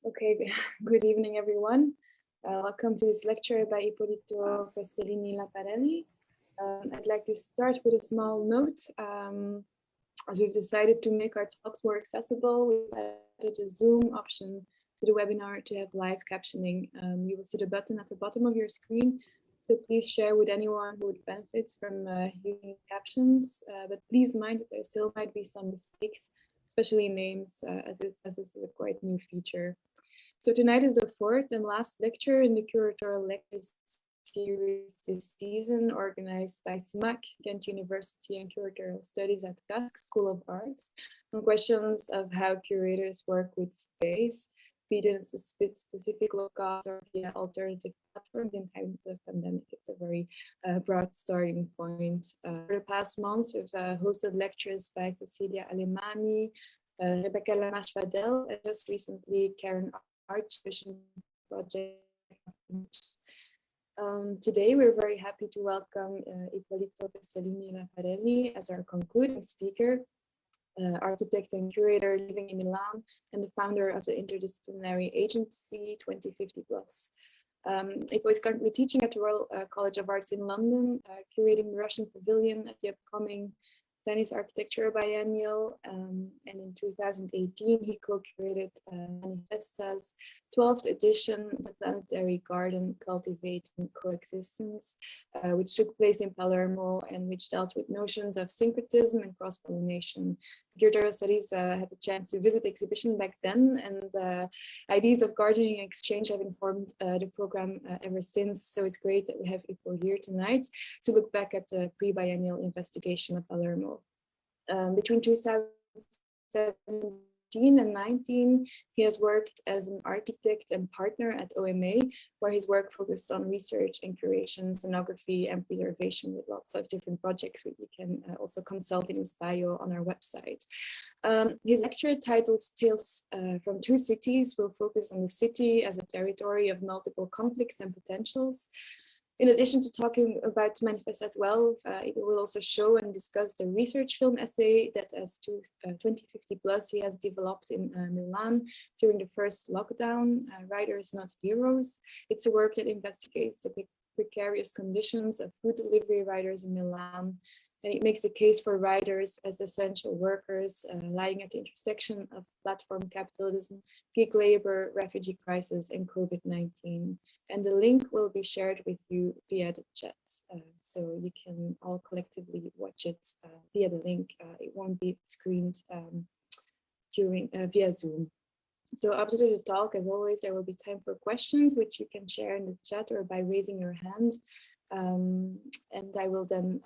Okay, good evening, everyone. Welcome to this lecture by Ippolito Pestellini Laparelli. I'd like to start with a small note. As we've decided to make our talks more accessible, we've added a Zoom option to the webinar to have live captioning. You will see the button at the bottom of your screen, so please share with anyone who would benefit from using captions. But please mind that there still might be some mistakes, especially names, as this is a quite new feature. So tonight is the fourth and last lecture in the Curatorial Lectures series this season, organized by SMAC, Ghent University and Curatorial Studies at Kask School of Arts, on questions of how curators work with space, be it in specific locales or via alternative platforms in times of pandemic. It's a very broad starting point. For the past months, we've hosted lectures by Cecilia Alemani, Rebecca Lamarche-Vadel, and just recently Karen Archvision project. Today, we're very happy to welcome Ippolito Pestellini Laparelli as our concluding speaker, architect and curator living in Milan, and the founder of the interdisciplinary agency 2050 Plus. Ippo is currently teaching at the Royal College of Arts in London, curating the Russian Pavilion at the upcoming Venice Architecture Biennial, and in 2018 he co-curated Manifesta's 12th edition, The Planetary Garden Cultivating Coexistence, which took place in Palermo and which dealt with notions of syncretism and cross-pollination. Curatorial Studies had the chance to visit the exhibition back then, and ideas of gardening exchange have informed the program ever since. So it's great that we have Ippo here tonight to look back at the pre-biennial investigation of Palermo. Between 2017 and 19, he has worked as an architect and partner at OMA, where his work focused on research and curation, scenography, and preservation, with lots of different projects which you can also consult in his bio on our website. His lecture titled Tales from Two Cities will focus on the city as a territory of multiple conflicts and potentials. In addition to talking about Manifesta 12, it will also show and discuss the research film essay that as to 2050 Plus he has developed in Milan during the first lockdown, Riders Not Heroes. It's a work that investigates the precarious conditions of food delivery riders in Milan. And it makes a case for riders as essential workers lying at the intersection of platform capitalism, gig labor, refugee crisis, and COVID-19. And the link will be shared with you via the chat. So you can all collectively watch it via the link. It won't be screened via Zoom. So after the talk, as always, there will be time for questions, which you can share in the chat or by raising your hand. And I will then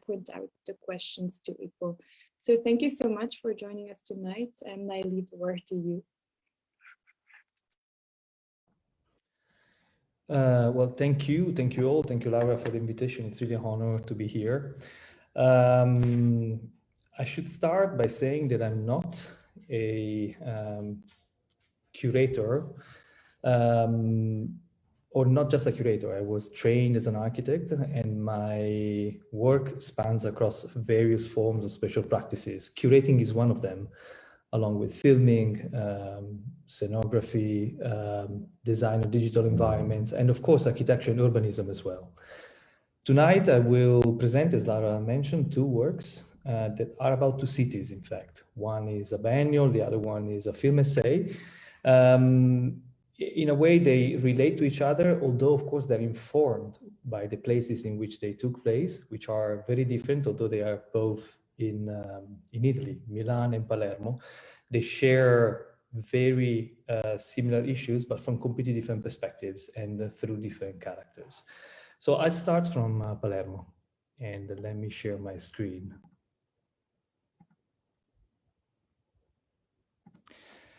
point out the questions to Ippo. So thank you so much for joining us tonight, and I leave the word to you. Well, thank you all. Thank you, Laura, for the invitation. It's really an honor to be here. I should start by saying that I'm not a curator, or not just a curator. I was trained as an architect, and my work spans across various forms of special practices. Curating is one of them, along with filming, scenography, design of digital environments, and of course, architecture and urbanism as well. Tonight, I will present, as Lara mentioned, two works that are about two cities, in fact. One is a biennial, the other one is a film essay. In a way, they relate to each other, although, of course, they're informed by the places in which they took place, which are very different, although they are both in Italy, Milan and Palermo. They share very similar issues, but from completely different perspectives and through different characters. So I start from Palermo, and let me share my screen.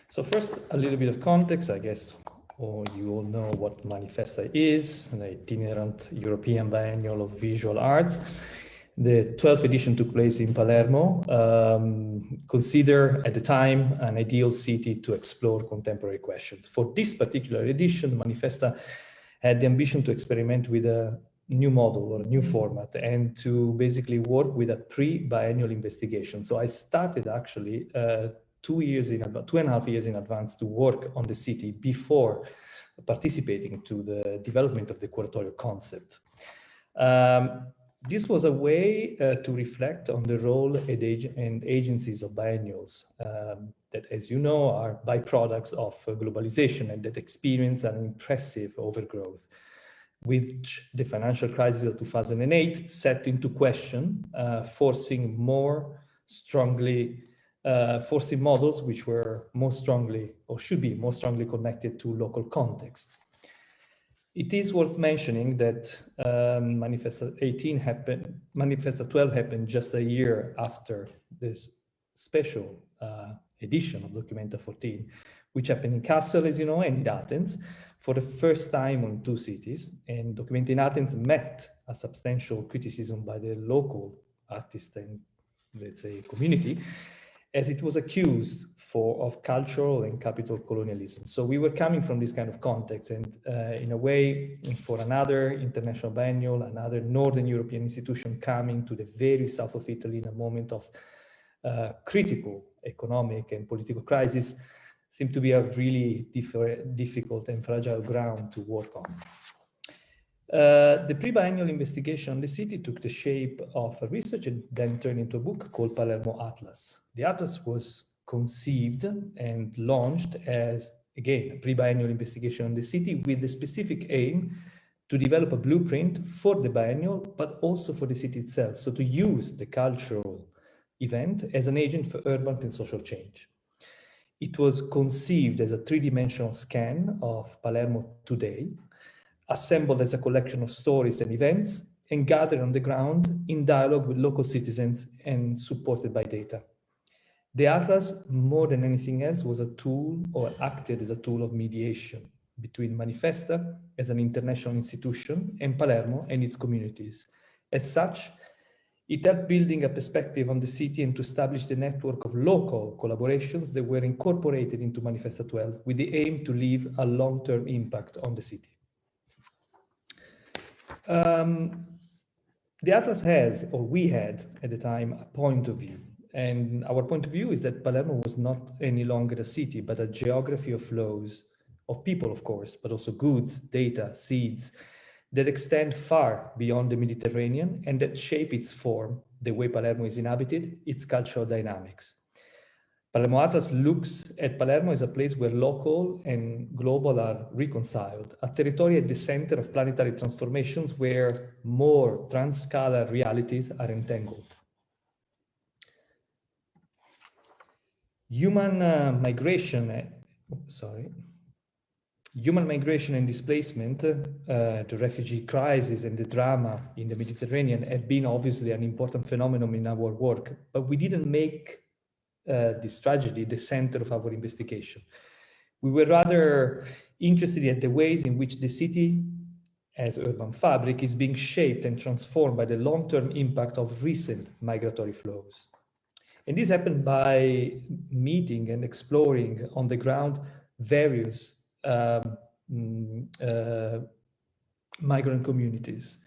So first, a little bit of context, I guess. You all know what Manifesta is, an itinerant European biennial of visual arts. The 12th edition took place in Palermo, considered at the time an ideal city to explore contemporary questions. For this particular edition, Manifesta had the ambition to experiment with a new model or a new format and to basically work with a pre-biennial investigation. So I started actually 2.5 years in advance to work on the city before participating to the development of the curatorial concept. This was a way to reflect on the role and agencies of biennials that, as you know, are byproducts of globalization and that experience an impressive overgrowth, which the financial crisis of 2008 set into question, forcing models which were more strongly, or should be more strongly connected to local context. It is worth mentioning that Manifesta 12 happened just a year after this special edition of Documenta 14, which happened in Kassel, as you know, and in Athens for the first time on 2 cities. And Documenta in Athens met a substantial criticism by the local artist and, let's say, community, as it was accused of cultural and capital colonialism. So we were coming from this kind of context, and in a way, for another international biennial, another Northern European institution coming to the very south of Italy in a moment of critical economic and political crisis, seemed to be a really difficult and fragile ground to work on. The pre-biennial investigation on the city took the shape of a research and then turned into a book called Palermo Atlas. The Atlas was conceived and launched as, again, a pre-biennial investigation on the city with the specific aim to develop a blueprint for the biennial, but also for the city itself. So to use the cultural event as an agent for urban and social change. It was conceived as a 3-dimensional scan of Palermo today, assembled as a collection of stories and events, and gathered on the ground in dialogue with local citizens and supported by data. The Atlas, more than anything else, was a tool, or acted as a tool of mediation between Manifesta as an international institution and Palermo and its communities. As such, it helped building a perspective on the city and to establish the network of local collaborations that were incorporated into Manifesta 12 with the aim to leave a long-term impact on the city. The Atlas has, or we had at the time, a point of view. And our point of view is that Palermo was not any longer a city, but a geography of flows, of people, of course, but also goods, data, seeds, that extend far beyond the Mediterranean and that shape its form, the way Palermo is inhabited, its cultural dynamics. Palermo Atlas looks at Palermo as a place where local and global are reconciled, a territory at the center of planetary transformations where more trans-scalar realities are entangled. Human migration and displacement, the refugee crisis and the drama in the Mediterranean have been obviously an important phenomenon in our work, but we didn't make this tragedy the center of our investigation. We were rather interested in the ways in which the city as urban fabric is being shaped and transformed by the long-term impact of recent migratory flows. And this happened by meeting and exploring on the ground various migrant communities.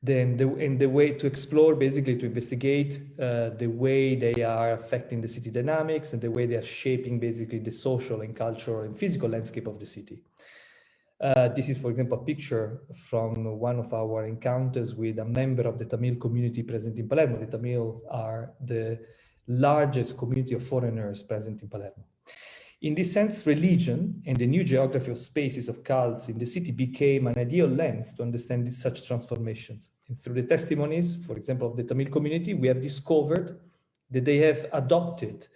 Then the way to explore, basically to investigate the way they are affecting the city dynamics and the way they are shaping basically the social and cultural and physical landscape of the city. This is, for example, a picture from one of our encounters with a member of the Tamil community present in Palermo. The Tamil are the largest community of foreigners present in Palermo. In this sense, religion and the new geography of spaces of cults in the city became an ideal lens to understand such transformations. And through the testimonies, for example, of the Tamil community, we have discovered that they have adopted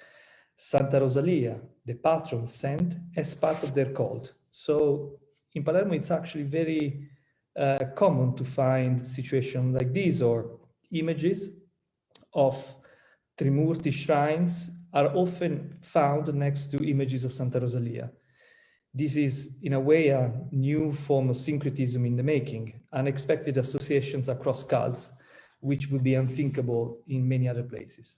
Santa Rosalia, the patron saint, as part of their cult. So in Palermo, it's actually very common to find situations like this, or images of Trimurti shrines are often found next to images of Santa Rosalia. This is, in a way, a new form of syncretism in the making, unexpected associations across cults, which would be unthinkable in many other places.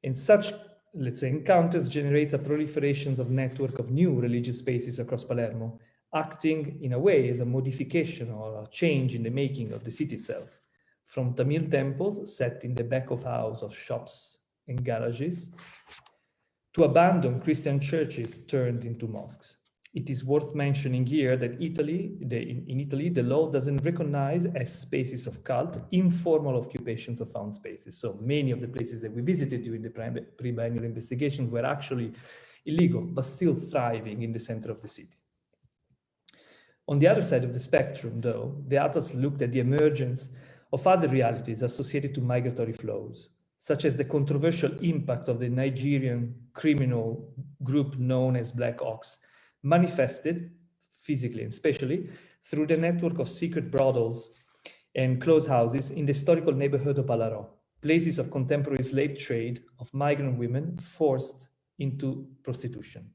And such, let's say, encounters generate a proliferation of network of new religious spaces across Palermo, acting in a way as a modification or a change in the making of the city itself, from Tamil temples set in the back of house of shops and garages to abandon Christian churches turned into mosques. It is worth mentioning here that in Italy, the law doesn't recognize as spaces of cult informal occupations of found spaces. So many of the places that we visited during the pre-biennial investigations were actually illegal, but still thriving in the center of the city. On the other side of the spectrum, though, the Atlas looked at the emergence of other realities associated to migratory flows, such as the controversial impact of the Nigerian criminal group known as Black Ox, manifested physically and spatially through the network of secret brothels and close houses in the historical neighborhood of Palermo, places of contemporary slave trade of migrant women forced into prostitution.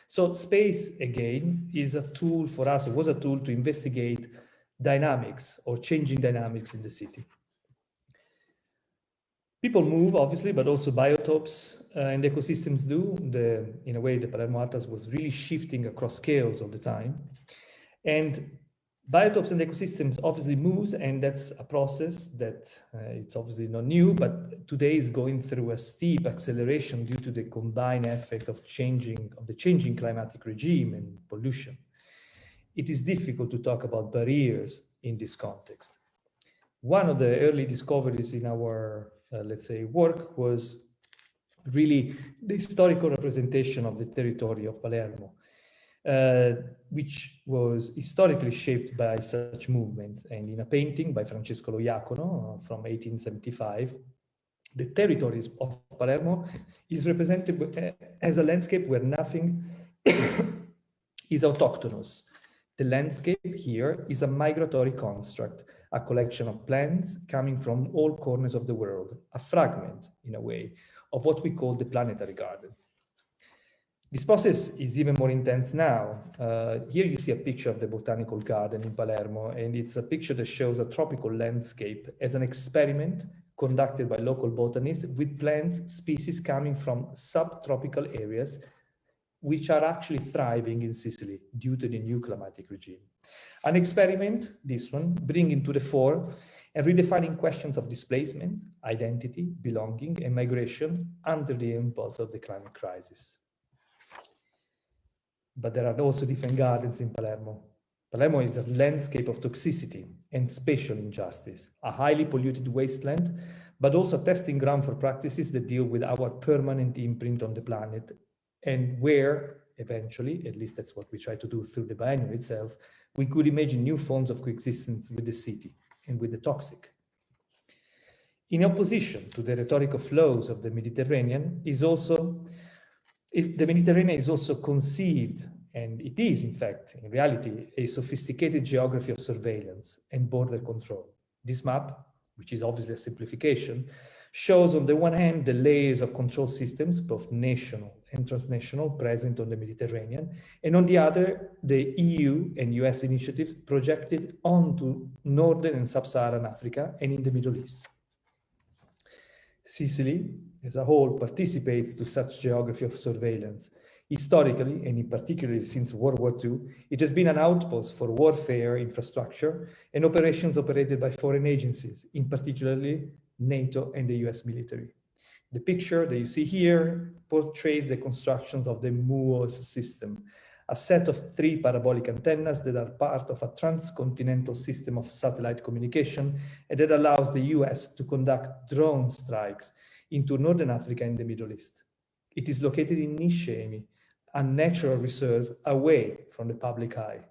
So space, again, is a tool for us, it was a tool to investigate dynamics or changing dynamics in the city. People move, obviously, but also biotopes and ecosystems do. In a way, the Palermo Atlas was really shifting across scales all the time. And biotopes and ecosystems obviously moves, and that's a process that it's obviously not new, but today is going through a steep acceleration due to the combined effect of the changing climatic regime and pollution. It is difficult to talk about barriers in this context. One of the early discoveries in our, let's say, work was really the historical representation of the territory of Palermo, which was historically shaped by such movements. And in a painting by Francesco Lo Iacono from 1875, the territories of Palermo is represented as a landscape where nothing is autochthonous. The landscape here is a migratory construct, a collection of plants coming from all corners of the world, a fragment, in a way, of what we call the planetary garden. This process is even more intense now. Here you see a picture of the botanical garden in Palermo, and it's a picture that shows a tropical landscape as an experiment conducted by local botanists with plant species coming from subtropical areas which are actually thriving in Sicily due to the new climatic regime. An experiment, this one, bringing to the fore and redefining questions of displacement, identity, belonging, and migration under the impulse of the climate crisis. But there are also different gardens in Palermo. Palermo is a landscape of toxicity and spatial injustice, a highly polluted wasteland, but also a testing ground for practices that deal with our permanent imprint on the planet, and where eventually, at least that's what we try to do through the biennial itself, we could imagine new forms of coexistence with the city and with the toxic. In opposition to the rhetorical flows of the Mediterranean, the Mediterranean is also conceived, and it is in fact, in reality, a sophisticated geography of surveillance and border control. This map, which is obviously a simplification, shows on the one hand the layers of control systems, both national and transnational, present on the Mediterranean, and on the other, the EU and US initiatives projected onto Northern and Sub-Saharan Africa and in the Middle East. Sicily, as a whole, participates to such geography of surveillance. Historically, and in particular since World War II, it has been an outpost for warfare infrastructure and operations operated by foreign agencies, in particularly NATO and the US military. The picture that you see here portrays the constructions of the MUOS system, a set of 3 parabolic antennas that are part of a transcontinental system of satellite communication and that allows the US to conduct drone strikes into Northern Africa and the Middle East. It is located in Niscemi, a natural reserve away from the public eye.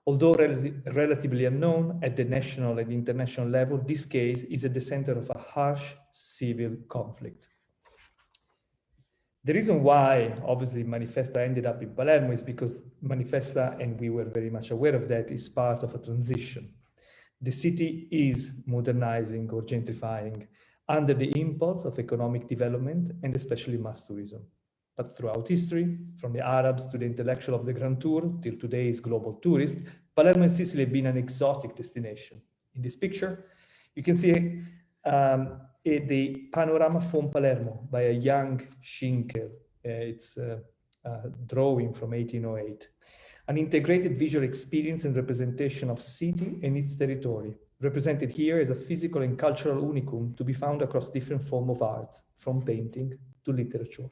Although relatively unknown at the national and international level, this case is at the center of a harsh civil conflict. The reason why, obviously, Manifesta ended up in Palermo is because Manifesta, and we were very much aware of that, is part of a transition. The city is modernizing or gentrifying under the impulse of economic development and especially mass tourism. But throughout history, from the Arabs to the intellectual of the Grand Tour till today's global tourist, Palermo and Sicily have been an exotic destination. In this picture, you can see the Panorama from Palermo by a young Schinkel. It's a drawing from 1808. An integrated visual experience and representation of city and its territory, represented here as a physical and cultural unicum to be found across different forms of arts, from painting to literature.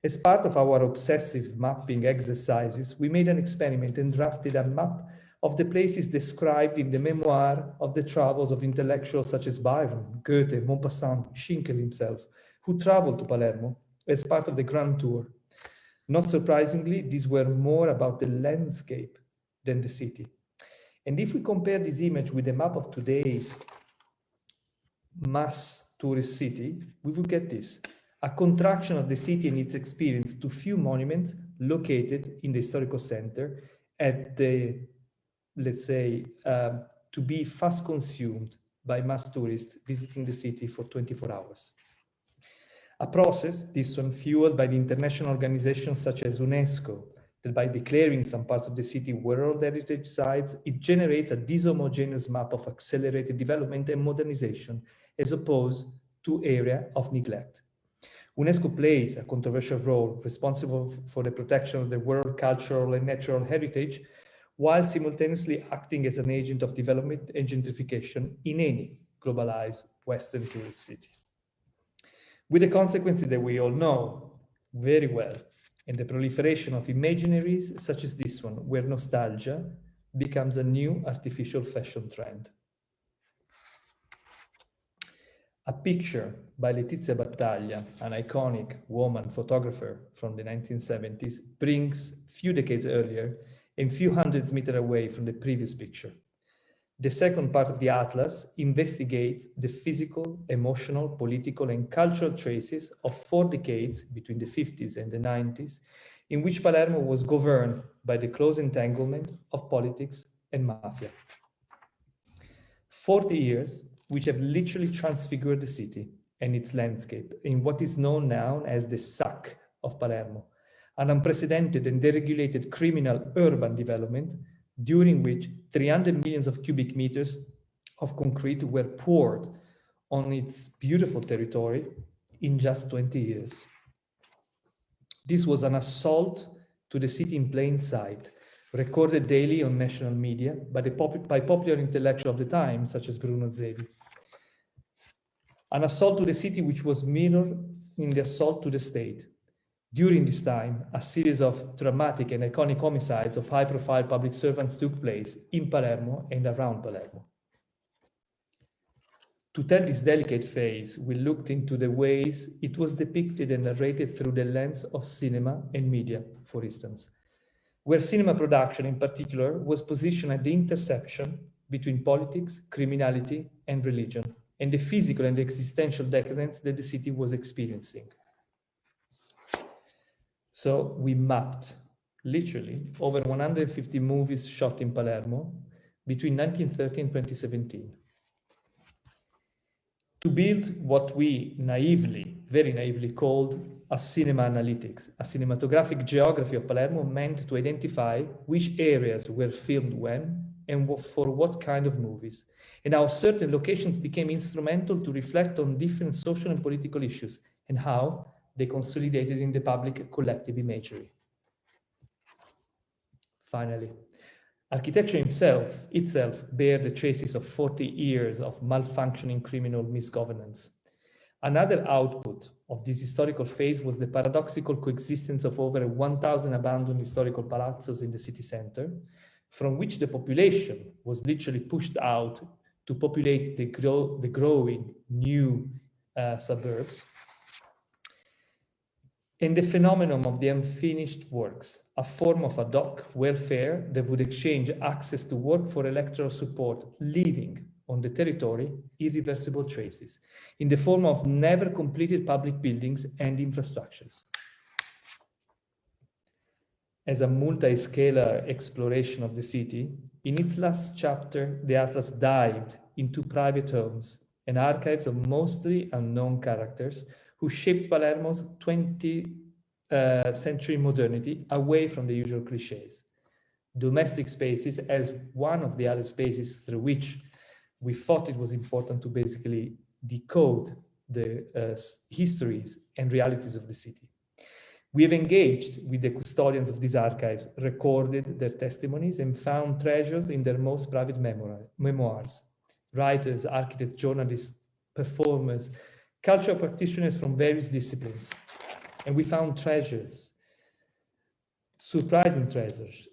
As part of our obsessive mapping exercises, we made an experiment and drafted a map of the places described in the memoir of the travels of intellectuals such as Byron, Goethe, Maupassant, Schinkel himself, who traveled to Palermo as part of the Grand Tour. Not surprisingly, these were more about the landscape than the city. And if we compare this image with the map of today's mass tourist city, we will get this: a contraction of the city and its experience to few monuments located in the historical center at the, let's say, to be fast consumed by mass tourists visiting the city for 24 hours. A process, this one fueled by the international organizations such as UNESCO, that by declaring some parts of the city World Heritage Sites, it generates a dishomogeneous map of accelerated development and modernization, as opposed to area of neglect. UNESCO plays a controversial role, responsible for the protection of the world cultural and natural heritage, while simultaneously acting as an agent of development and gentrification in any globalized Western tourist city. With the consequences that we all know very well, and the proliferation of imaginaries such as this one, where nostalgia becomes a new artificial fashion trend. A picture by Letizia Battaglia, an iconic woman photographer from the 1970s, brings few decades earlier and few hundreds meters away from the previous picture. The second part of the Atlas investigates the physical, emotional, political, and cultural traces of 4 decades between the 50s and the 90s, in which Palermo was governed by the close entanglement of politics and mafia. 40 years which have literally transfigured the city and its landscape in what is known now as the SAC of Palermo, an unprecedented and deregulated criminal urban development during which 300 millions of cubic meters of concrete were poured on its beautiful territory in just 20 years. This was an assault to the city in plain sight, recorded daily on national media by popular intellectuals of the time, such as Bruno Zevi. An assault to the city which was mirrored in the assault to the state. During this time, a series of dramatic and iconic homicides of high-profile public servants took place in Palermo and around Palermo. To tell this delicate phase, we looked into the ways it was depicted and narrated through the lens of cinema and media, for instance, where cinema production in particular was positioned at the intersection between politics, criminality, and religion, and the physical and existential decadence that the city was experiencing. So we mapped, literally, over 150 movies shot in Palermo between 1930 and 2017. To build what we naively, very naively called a cinema analytics, a cinematographic geography of Palermo meant to identify which areas were filmed when and for what kind of movies, and how certain locations became instrumental to reflect on different social and political issues, and how they consolidated in the public collective imagery. Finally, architecture itself bear the traces of 40 years of malfunctioning criminal misgovernance. Another output of this historical phase was the paradoxical coexistence of over 1,000 abandoned historical palazzos in the city center, from which the population was literally pushed out to populate the growing new suburbs, and the phenomenon of the unfinished works, a form of ad hoc welfare that would exchange access to work for electoral support, leaving on the territory irreversible traces, in the form of never completed public buildings and infrastructures. As a multi-scalar exploration of the city, in its last chapter, the Atlas dived into private homes and archives of mostly unknown characters who shaped Palermo's 20th century modernity away from the usual cliches. Domestic spaces as one of the other spaces through which we thought it was important to basically decode the histories and realities of the city. We have engaged with the custodians of these archives, recorded their testimonies, and found treasures in their most private memoirs. Writers, architects, journalists, performers, cultural practitioners from various disciplines. And we found treasures, surprising treasures,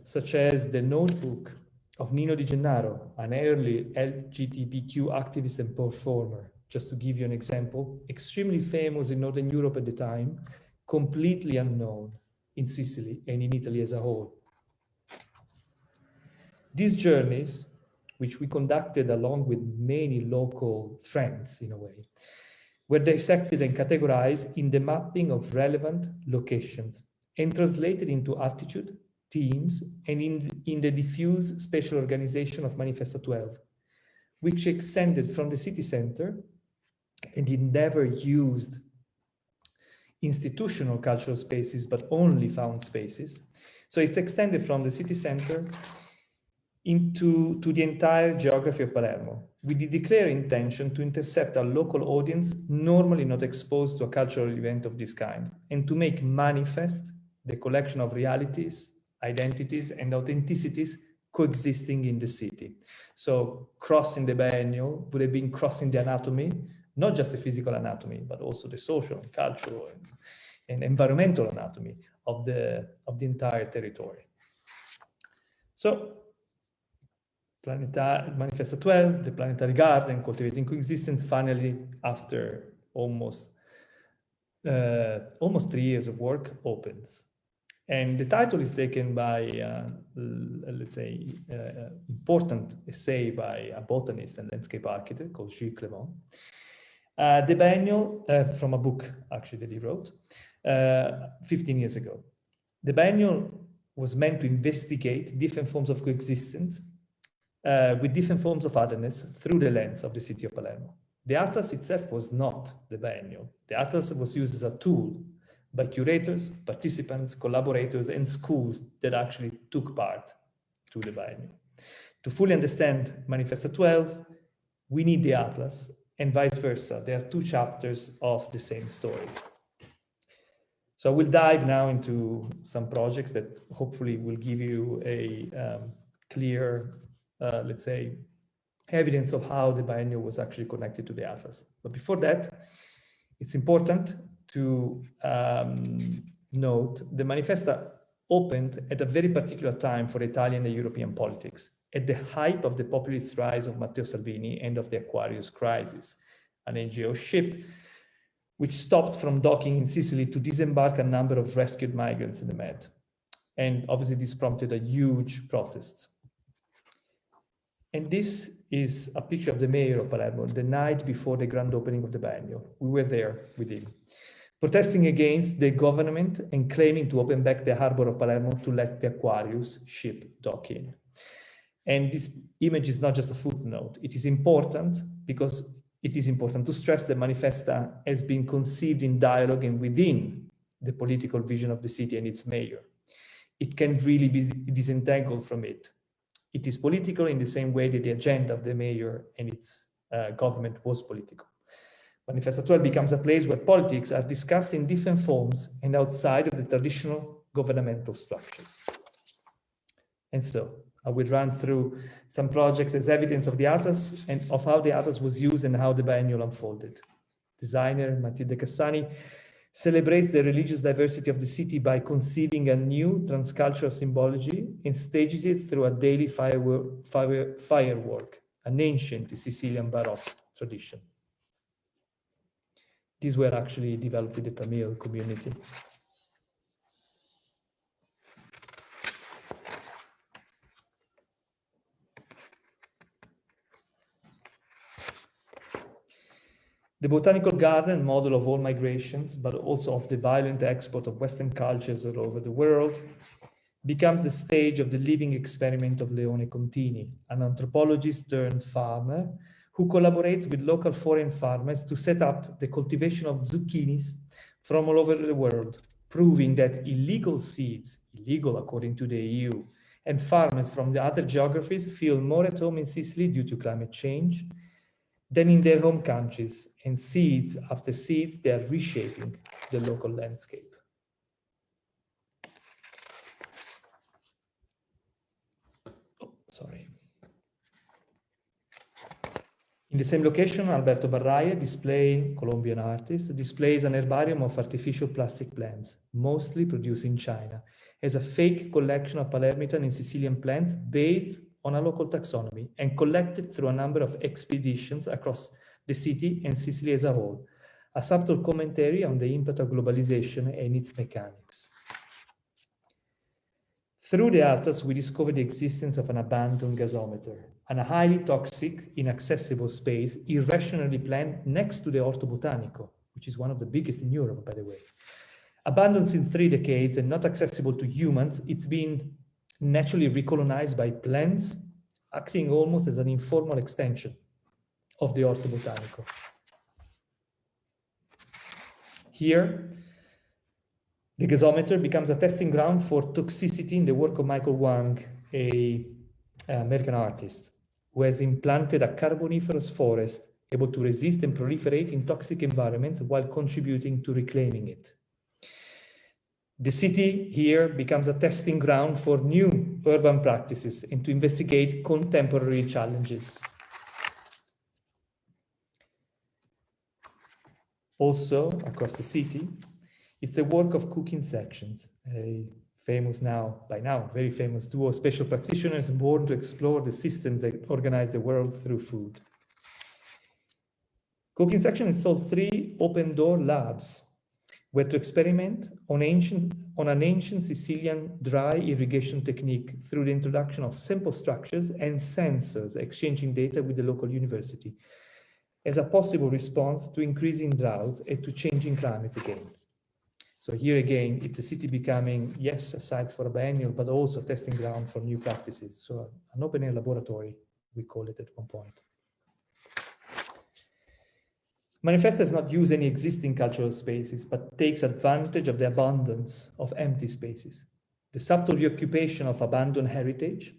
such as the notebook of Nino Di Gennaro, an early LGBTQ activist and performer, just to give you an example, extremely famous in Northern Europe at the time, completely unknown in Sicily and in Italy as a whole. These journeys, which we conducted along with many local friends in a way, were dissected and categorized in the mapping of relevant locations and translated into attitude, themes, and in the diffuse spatial organization of Manifesta 12, which extended from the city center, and it never used institutional cultural spaces, but only found spaces. So it's extended from the city center to the entire geography of Palermo, with the declared intention to intercept a local audience normally not exposed to a cultural event of this kind, and to make manifest the collection of realities, identities, and authenticities coexisting in the city. So crossing the biennial would have been crossing the anatomy, not just the physical anatomy, but also the social, and cultural, and environmental anatomy of the entire territory. So Manifesta 12, the planetary garden, cultivating coexistence, finally, after almost 3 years of work, opens. And the title is taken by, let's say, important essay by a botanist and landscape architect called Gilles Clément. The biennial, from a book, actually, that he wrote 15 years ago. The biennial was meant to investigate different forms of coexistence with different forms of otherness through the lens of the city of Palermo. The Atlas itself was not the biennial. The Atlas was used as a tool by curators, participants, collaborators, and schools that actually took part to the biennial. To fully understand Manifesta 12, we need the Atlas, and vice versa. There are two chapters of the same story. So I will dive now into some projects that hopefully will give you a clear, let's say, evidence of how the biennial was actually connected to the Atlas. But before that, it's important to note the Manifesta opened at a very particular time for Italian and European politics, at the height of the populist rise of Matteo Salvini and of the Aquarius crisis, an NGO ship which stopped from docking in Sicily to disembark a number of rescued migrants in the Med. And obviously this prompted a huge protest. And this is a picture of the mayor of Palermo the night before the grand opening of the biennial. We were there with him, protesting against the government and claiming to open back the harbor of Palermo to let the Aquarius ship dock in. And this image is not just a footnote. It is important because it is important to stress that Manifesta has been conceived in dialogue and within the political vision of the city and its mayor. It can really be disentangled from it. It is political in the same way that the agenda of the mayor and its government was political. Manifesta 12 becomes a place where politics are discussed in different forms and outside of the traditional governmental structures. And so I will run through some projects as evidence of the Atlas and of how the Atlas was used and how the biennial unfolded. Designer Matilde Cassani celebrates the religious diversity of the city by conceiving a new transcultural symbology and stages it through a daily firework, an ancient Sicilian Baroque tradition. These were actually developed in the Tamil community. The botanical garden, model of all migrations, but also of the violent export of Western cultures all over the world, becomes the stage of the living experiment of Leone Contini, an anthropologist turned farmer who collaborates with local foreign farmers to set up the cultivation of zucchinis from all over the world, proving that illegal seeds, illegal according to the EU, and farmers from the other geographies feel more at home in Sicily due to climate change than in their home countries, and seeds after seeds, they are reshaping the local landscape. Oh, sorry. In the same location, Alberto Barraia, Colombian artist, displays an herbarium of artificial plastic plants, mostly produced in China, as a fake collection of Palermitan and Sicilian plants based on a local taxonomy and collected through a number of expeditions across the city and Sicily as a whole, a subtle commentary on the impact of globalization and its mechanics. Through the Atlas, we discovered the existence of an abandoned gasometer, and a highly toxic, inaccessible space irrationally planned next to the Orto Botanico, which is one of the biggest in Europe, by the way. Abandoned since 3 decades and not accessible to humans, it's been naturally recolonized by plants, acting almost as an informal extension of the Orto Botanico. Here, the gasometer becomes a testing ground for toxicity in the work of Michael Wang, an American artist, who has implanted a carboniferous forest able to resist and proliferate in toxic environments while contributing to reclaiming it. The city here becomes a testing ground for new urban practices and to investigate contemporary challenges. Also, across the city, it's the work of cooking sections, a famous very famous duo of special practitioners born to explore the systems that organize the world through food. Cooking section installed 3 open-door labs where to experiment on an ancient Sicilian dry irrigation technique through the introduction of simple structures and sensors exchanging data with the local university as a possible response to increasing droughts and to changing climate again. So here again, it's a city becoming, yes, a site for a biennial, but also a testing ground for new practices. So an open-air laboratory, we call it at one point. Manifesta does not use any existing cultural spaces, but takes advantage of the abundance of empty spaces. The subtle reoccupation of abandoned heritage.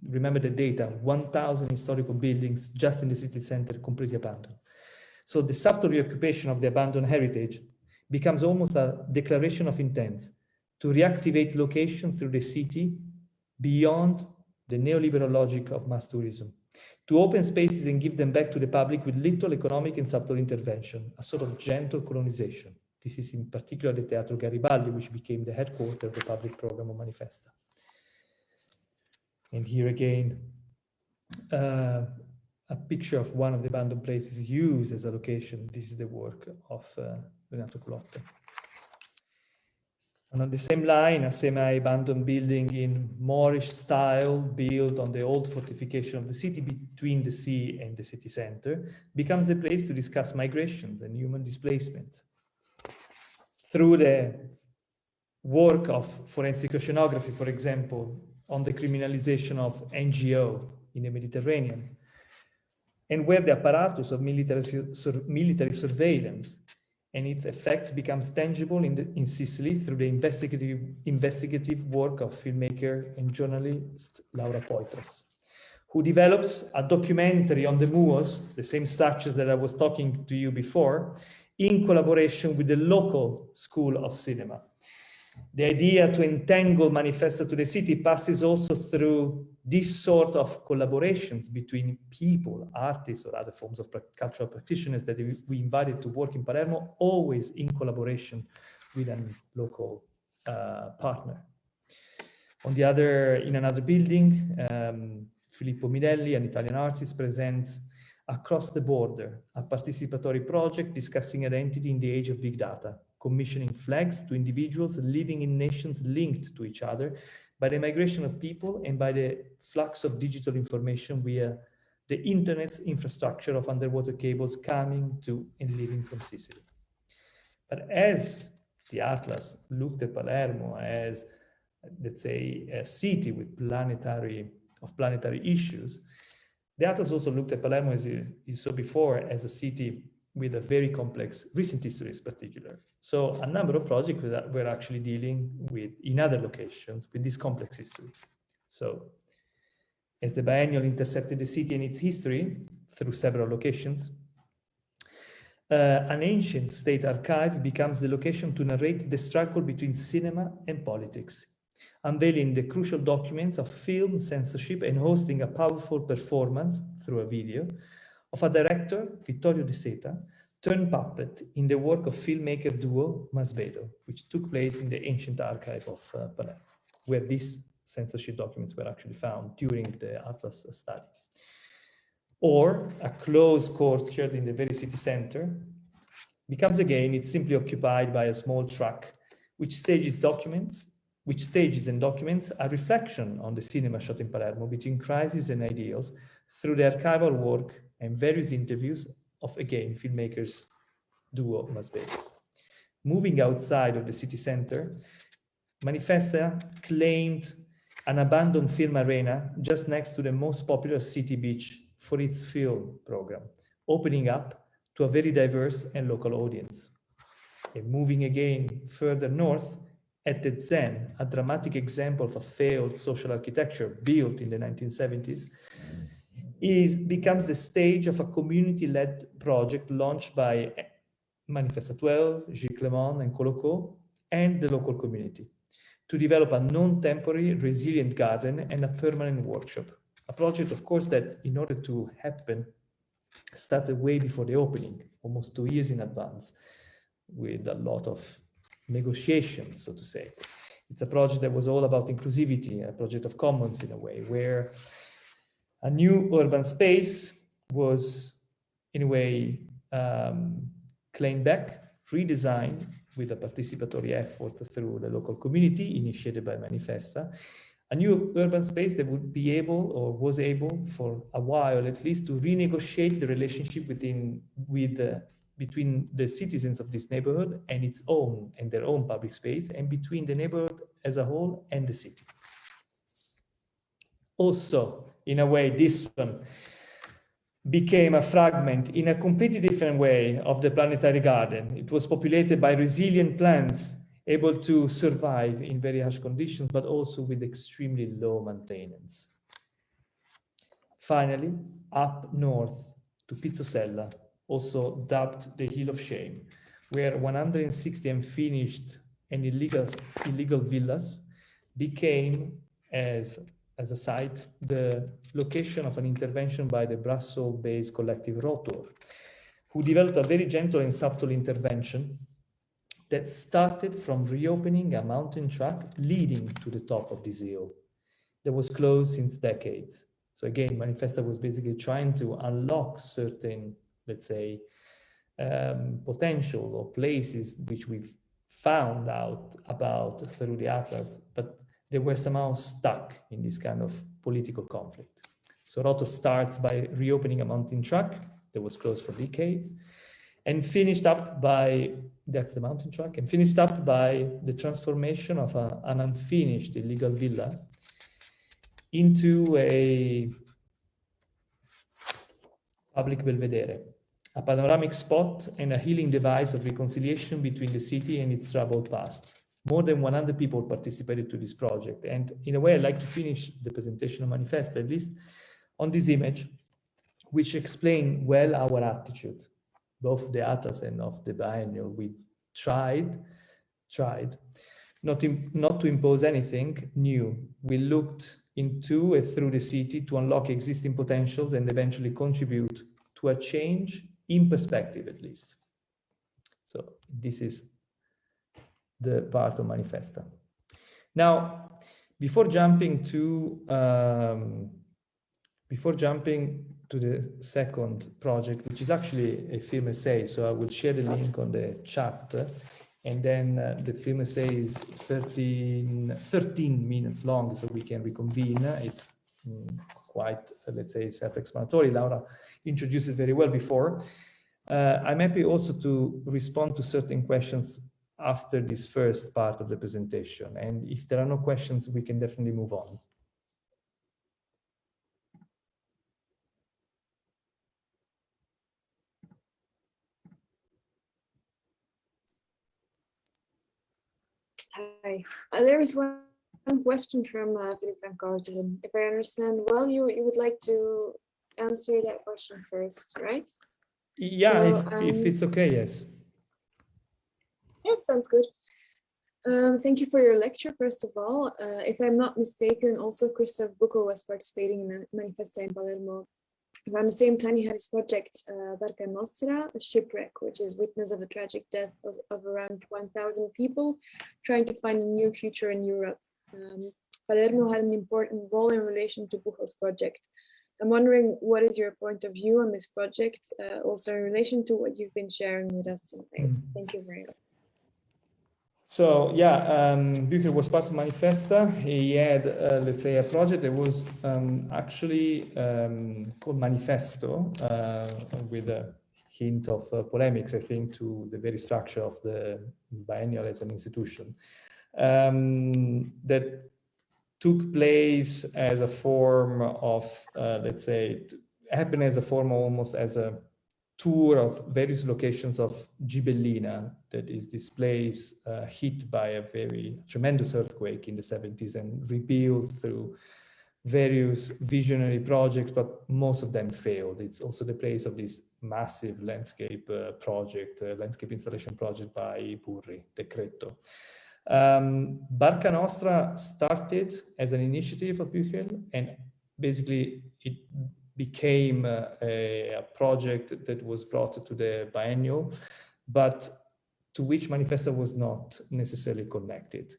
Remember the data, 1,000 historical buildings just in the city center completely abandoned. So the subtle reoccupation of the abandoned heritage becomes almost a declaration of intent to reactivate location through the city beyond the neoliberal logic of mass tourism, to open spaces and give them back to the public with little economic and subtle intervention, a sort of gentle colonization. This is in particular the Teatro Garibaldi, which became the headquarters of the public program of Manifesta. And here again, a picture of one of the abandoned places used as a location. This is the work of Renato Clotta. And on the same line, a semi-abandoned building in Moorish style, built on the old fortification of the city between the sea and the city center, becomes a place to discuss migrations and human displacement. Through the work of forensic oceanography, for example, on the criminalization of NGO in the Mediterranean, and where the apparatus of military surveillance and its effects becomes tangible in Sicily through the investigative work of filmmaker and journalist Laura Poitras, who develops a documentary on the Moors, the same structures that I was talking to you before, in collaboration with the local school of cinema. The idea to entangle Manifesta to the city passes also through this sort of collaborations between people, artists, or other forms of cultural practitioners that we invited to work in Palermo, always in collaboration with a local partner. In another building, Filippo Minelli, an Italian artist, presents Across the Border, a participatory project discussing identity in the age of big data, commissioning flags to individuals living in nations linked to each other by the migration of people and by the flux of digital information via the internet's infrastructure of underwater cables coming to and leaving from Sicily. But as the Atlas looked at Palermo as, let's say, a city with planetary issues, the Atlas also looked at Palermo, as you saw before, as a city with a very complex recent history in particular. So a number of projects were actually dealing with, in other locations, with this complex history. So as the biennial intersected the city and its history through several locations, an ancient state archive becomes the location to narrate the struggle between cinema and politics, unveiling the crucial documents of film censorship and hosting a powerful performance through a video of a director, Vittorio De Seta, turned puppet in the work of filmmaker duo Masvedo, which took place in the ancient archive of Palermo, where these censorship documents were actually found during the Atlas study. Or a closed courtyard in the very city center becomes again, it's simply occupied by a small truck, which stages and documents a reflection on the cinema shot in Palermo between crises and ideals through the archival work and various interviews of, again, filmmakers duo Masvedo. Moving outside of the city center, Manifesta claimed an abandoned film arena just next to the most popular city beach for its film program, opening up to a very diverse and local audience. And moving again further north, at the Zen, a dramatic example of a failed social architecture built in the 1970s, becomes the stage of a community-led project launched by Manifesta 12, Gilles Clément and Coloco, and the local community to develop a non-temporary resilient garden and a permanent workshop. A project, of course, that in order to happen, started way before the opening, almost 2 years in advance, with a lot of negotiations, so to say. It's a project that was all about inclusivity, a project of commons in a way, where a new urban space was, in a way, claimed back, redesigned with a participatory effort through the local community initiated by Manifesta, a new urban space that would be able, or was able for a while at least, to renegotiate the relationship between the citizens of this neighborhood and their own public space, and between the neighborhood as a whole and the city. Also, in a way, this one became a fragment in a completely different way of the planetary garden. It was populated by resilient plants able to survive in very harsh conditions, but also with extremely low maintenance. Finally, up north to Pizzosella, also dubbed the Hill of Shame, where 160 unfinished and illegal villas became, as a site, the location of an intervention by the Brussels-based collective Rotor, who developed a very gentle and subtle intervention that started from reopening a mountain track leading to the top of this hill that was closed since decades. So again, Manifesta was basically trying to unlock certain, let's say, potential or places which we've found out about through the Atlas, but they were somehow stuck in this kind of political conflict. So Rotor starts by reopening a mountain track that was closed for decades, and finished up by, that's the mountain track, and finished up by the transformation of an unfinished illegal villa into a public belvedere, a panoramic spot and a healing device of reconciliation between the city and its troubled past. More than 100 people participated to this project. And in a way, I'd like to finish the presentation of Manifesta, at least on this image, which explain well our attitude, both of the Atlas and of the biennial. We tried not to impose anything new. We looked into and through the city to unlock existing potentials and eventually contribute to a change in perspective, at least. So this is the part of Manifesta. Now, before jumping to the second project, which is actually a film essay, so I will share the link on the chat, and then the film essay is 13 minutes long, so we can reconvene. It's quite, let's say, self-explanatory. Laura introduced it very well before. I'm happy also to respond to certain questions after this first part of the presentation. And if there are no questions, we can definitely move on. Hi, there is one question from Philip van Kouteren. If I understand well, you would like to answer that question first, right? Yeah, so, if it's okay, yes. Yeah, sounds good. Thank you for your lecture, first of all. If I'm not mistaken, also Christoph Buckel was participating in Manifesta in Palermo around the same time, he had his project Barca Nostra, a shipwreck, which is witness of a tragic death of around 1,000 people trying to find a new future in Europe. Palermo had an important role in relation to Buchel's project. I'm wondering, what is your point of view on this project, also in relation to what you've been sharing with us tonight? Thank you very much. So yeah, Bucher was part of Manifesta. He had, let's say, a project that was actually called Manifesto, with a hint of polemics, I think, to the very structure of the biennial as an institution, that took place as a form of, let's say, happened as a form almost as a tour of various locations of Gibellina, that is this place hit by a very tremendous earthquake in the 70s and rebuilt through various visionary projects, but most of them failed. It's also the place of this massive landscape project, landscape installation project by Burri, Decreto. Barca Nostra started as an initiative of Buchel, and basically it became a project that was brought to the biennial, but to which Manifesta was not necessarily connected.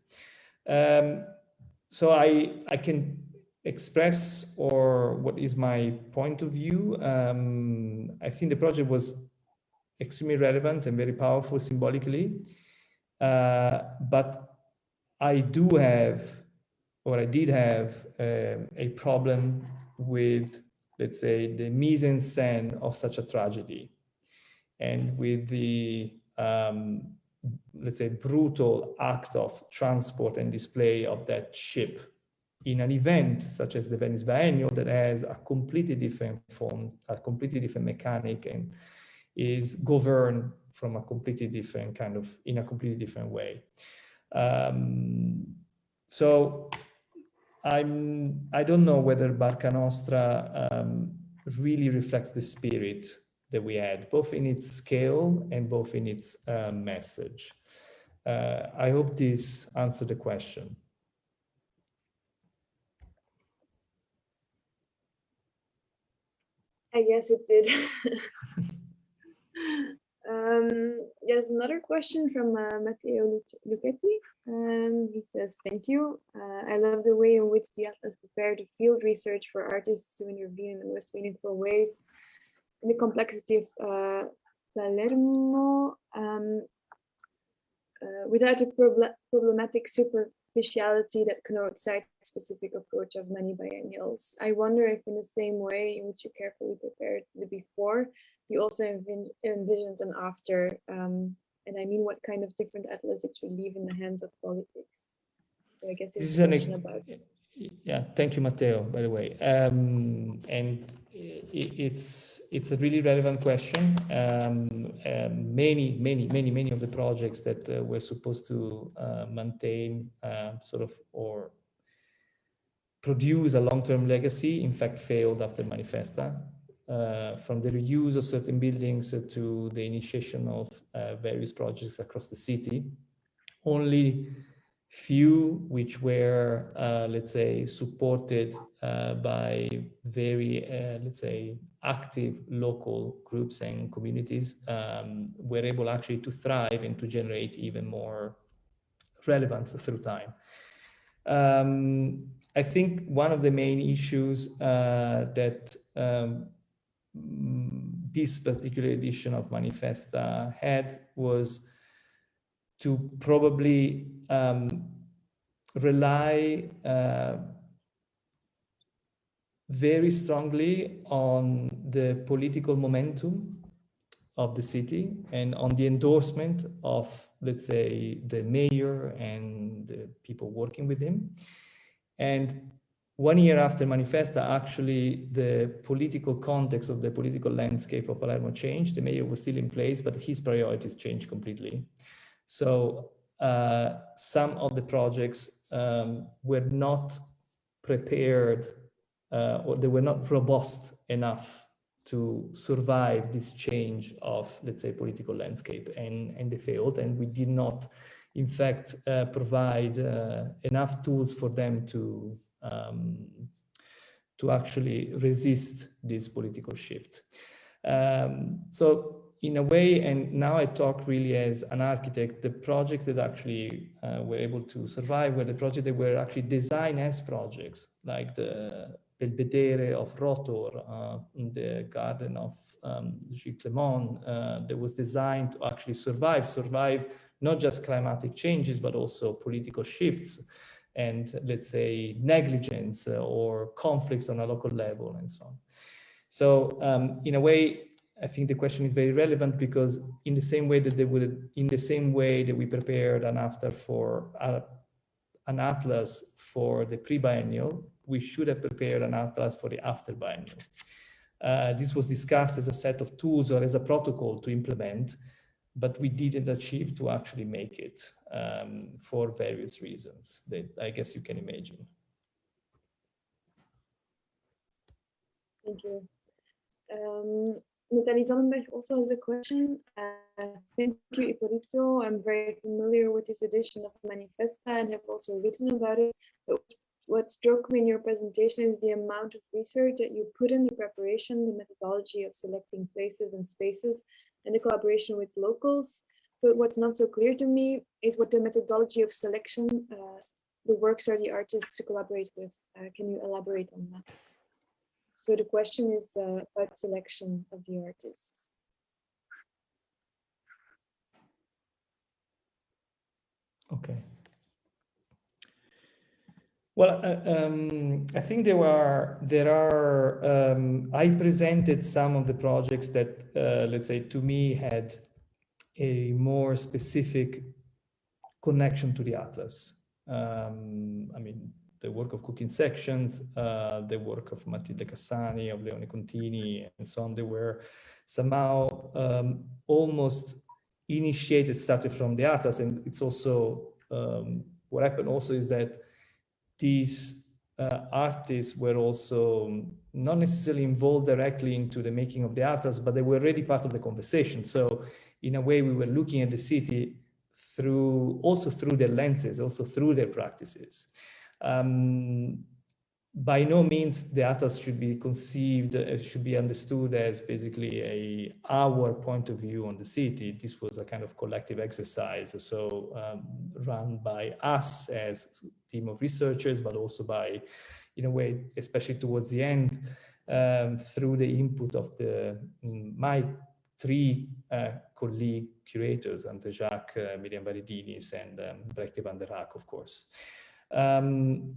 So I can express what is my point of view. I think the project was extremely relevant and very powerful symbolically, but I did have a problem with, let's say, the mise en scène of such a tragedy, and with the, let's say, brutal act of transport and display of that ship in an event such as the Venice Biennial that has a completely different form, a completely different mechanic, and is governed from a completely different kind of, in a completely different way. So I don't know whether Barca Nostra really reflects the spirit that we had, both in its scale and both in its message. I hope this answered the question. I guess it did. There's another question from Matteo Luchetti. He says, thank you. I love the way in which the Atlas prepared field research for artists to intervene in the most meaningful ways in the complexity of Palermo, without a problematic superficiality that connotes site-specific approach of many biennials. I wonder if in the same way in which you carefully prepared the before, you also envisioned an after, and I mean, what kind of different atlas it should leave in the hands of politics. So I guess this is a question about. Yeah, thank you, Matteo, by the way. And it's a really relevant question. Many of the projects that were supposed to maintain sort of, or produce a long-term legacy, in fact, failed after Manifesta. From the reuse of certain buildings to the initiation of various projects across the city. Only few which were, let's say, supported by very, let's say, active local groups and communities, were able actually to thrive and to generate even more relevance through time. I think one of the main issues that this particular edition of Manifesta had was to probably rely very strongly on the political momentum of the city and on the endorsement of, let's say, the mayor and the people working with him. And 1 year after Manifesta, actually, the political context of the political landscape of Palermo changed. The mayor was still in place, but his priorities changed completely. So some of the projects were not prepared or they were not robust enough to survive this change of, let's say, political landscape, and they failed. And we did not, in fact, provide enough tools for them to to actually resist this political shift. So in a way, and now I talk really as an architect, the projects that actually were able to survive were the projects that were actually designed as projects, like the Belvedere of Rotor, the Garden of Gilles Clement, that was designed to actually survive not just climatic changes, but also political shifts and, let's say, negligence or conflicts on a local level and so on. So in a way, I think the question is very relevant, because in the same way that we prepared an atlas for the pre-biennial, we should have prepared an atlas for the after-biennial. This was discussed as a set of tools or as a protocol to implement, but we didn't achieve to actually make it for various reasons that I guess you can imagine. Thank you. Nathalie Sonnenberg also has a question. Thank you, Ippolito. I'm very familiar with this edition of Manifesta and have also written about it. But what struck me in your presentation is the amount of research that you put in the preparation, the methodology of selecting places and spaces, and the collaboration with locals. But what's not so clear to me is what the methodology of selection, the works or the artists to collaborate with. Can you elaborate on that? So the question is about selection of the artists. Okay. Well, I think I presented some of the projects that, let's say, to me had a more specific connection to the Atlas. I mean, the work of Cooking Sections, the work of Matilde Cassani, of Leone Contini, and so on, they were somehow almost started from the Atlas. And it's also, what happened also is that these artists were also not necessarily involved directly into the making of the Atlas, but they were already part of the conversation. So in a way, we were looking at the city also through their lenses, also through their practices. By no means the Atlas should be conceived, should be understood as basically our point of view on the city. This was a kind of collective exercise, so run by us as a team of researchers, but also by, in a way, especially towards the end, through the input of my three colleague curators, Andre Jacques, Miriam Varidinis, and Brechte van der Raak, of course.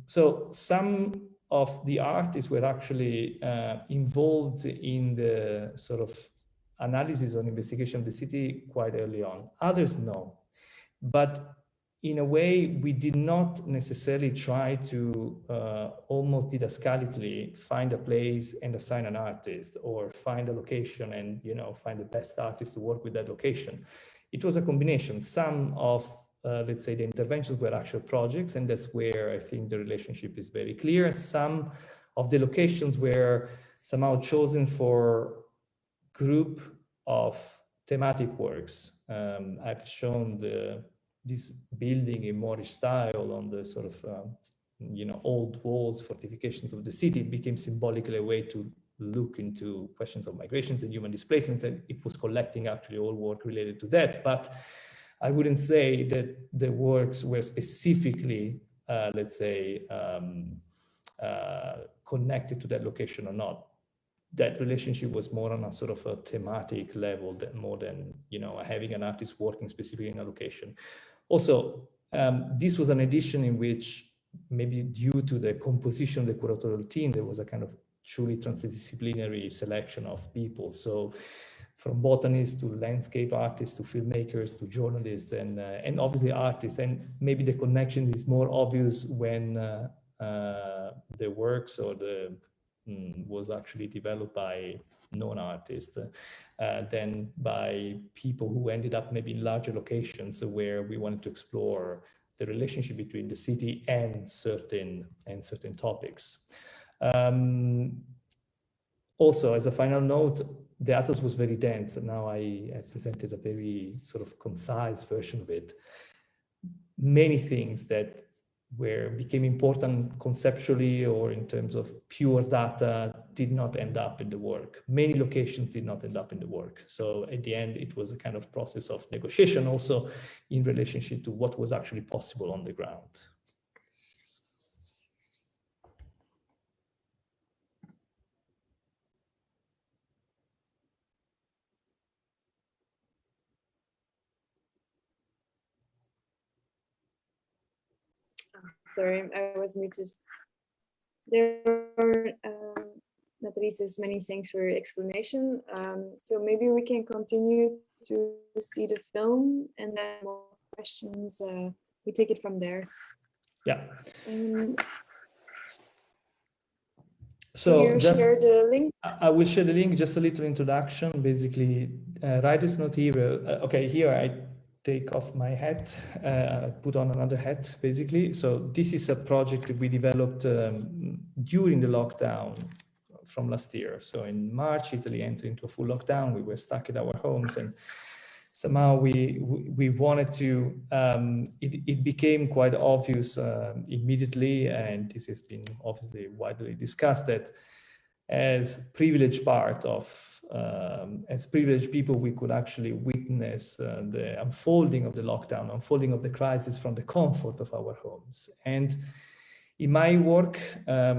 So some of the artists were actually involved in the sort of analysis or investigation of the city quite early on. Others no. But in a way, we did not necessarily try to almost didascalically find a place and assign an artist, or find a location and, you know, find the best artist to work with that location. It was a combination. Some of let's say the interventions were actual projects, and that's where I think the relationship is very clear. Some of the locations were somehow chosen for group of thematic works. I've shown this building in Moorish style on the sort of you know, old walls, fortifications of the city. It became symbolically a way to look into questions of migrations and human displacement, and it was collecting actually all work related to that. But I wouldn't say that the works were specifically, let's say, connected to that location or not. That relationship was more on a sort of a thematic level, that more than, you know, having an artist working specifically in a location. Also, this was an edition in which, maybe due to the composition of the curatorial team, there was a kind of truly transdisciplinary selection of people. So from botanists to landscape artists to filmmakers to journalists and obviously artists. And maybe the connection is more obvious when the works or was actually developed by non-artists than by people who ended up maybe in larger locations where we wanted to explore the relationship between the city and certain topics. Also, as a final note, the Atlas was very dense, and now I presented a very sort of concise version of it. Many things that where became important conceptually or in terms of pure data did not end up in the work. Many locations did not end up in the work. So at the end, it was a kind of process of negotiation also in relationship to what was actually possible on the ground. Sorry, I was muted. There are, Natrices, many thanks for your explanation. So maybe we can continue to see the film and then more questions. We take it from there. Yeah. So can you share the link? I will share the link, just a little introduction. Basically, Writers Not Hero. Okay, here I take off my hat, put on another hat, basically. So this is a project that we developed during the lockdown from last year. So in March, Italy entered into a full lockdown. We were stuck at our homes, and somehow we wanted to, it became quite obvious immediately, and this has been obviously widely discussed, that as privileged part of, as privileged people, we could actually witness the unfolding of the lockdown, unfolding of the crisis from the comfort of our homes. And in my work, my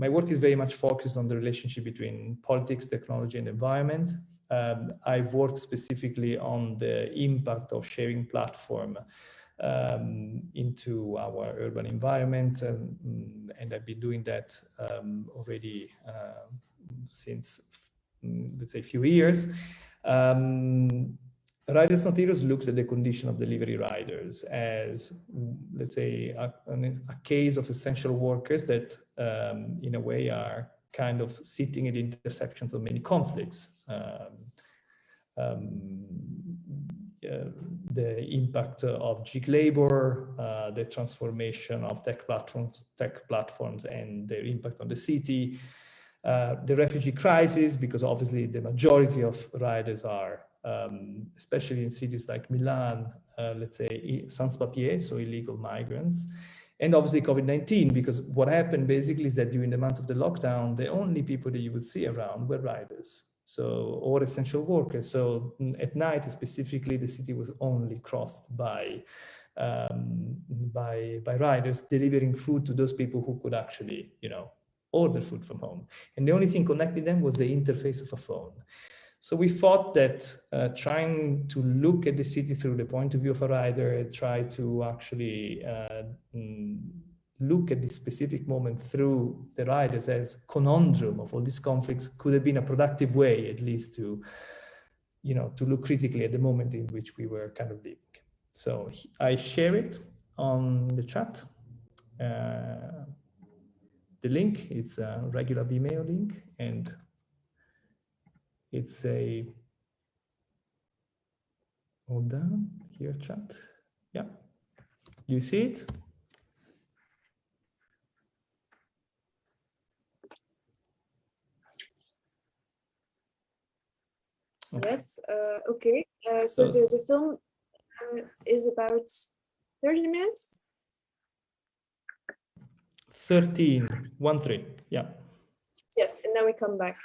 work is very much focused on the relationship between politics, technology, and environment. I've worked specifically on the impact of sharing platform into our urban environment, and I've been doing that already since, let's say, a few years. Riders Not Heroes looks at the condition of delivery riders as, let's say, a case of essential workers that, in a way, are kind of sitting at the intersections of many conflicts. The impact of gig labor, the transformation of tech platforms and their impact on the city, the refugee crisis, because obviously the majority of riders are, especially in cities like Milan, let's say sans-papiers, so illegal migrants, and obviously COVID-19, because what happened basically is that during the months of the lockdown, the only people that you would see around were riders. So, or essential workers. So at night, specifically, the city was only crossed by riders delivering food to those people who could actually, order food from home. And the only thing connecting them was the interface of a phone. So we thought that trying to look at the city through the point of view of a rider, try to actually look at this specific moment through the riders as conundrum of all these conflicts could have been a productive way, at least, to, to look critically at the moment in which we were kind of living. So I share it on the chat. The link, it's a regular Vimeo link, and it's a, hold on, here chat. Yeah, you see it? Okay. Yes, okay. So the film is about 30 minutes? 13, yeah. Yes, and then we come back.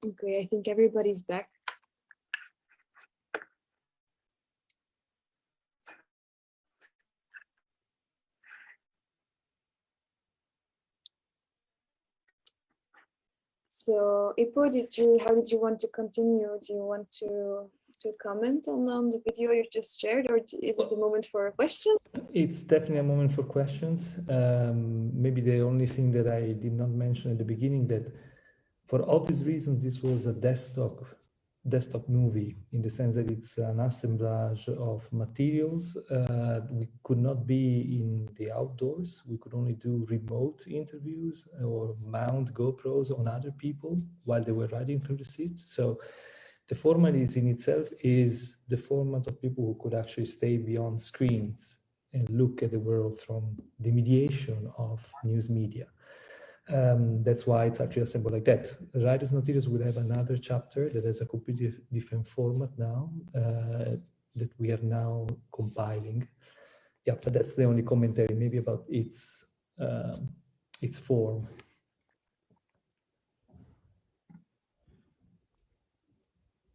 Okay, I think everybody's back. So, Ippo, how did you want to continue? Do you want to comment on the video you just shared, or is it a moment for questions? It's definitely a moment for questions. Maybe the only thing that I did not mention at the beginning, that for obvious reasons, this was a desktop movie, in the sense that it's an assemblage of materials. We could not be in the outdoors. We could only do remote interviews or mount GoPros on other people while they were riding through the city. So the format in itself is the format of people who could actually stay beyond screens and look at the world from the mediation of news media. That's why it's actually assembled like that. Writers' Materials will have another chapter that has a completely different format now, that we are now compiling. Yeah, but that's the only commentary, maybe about its form.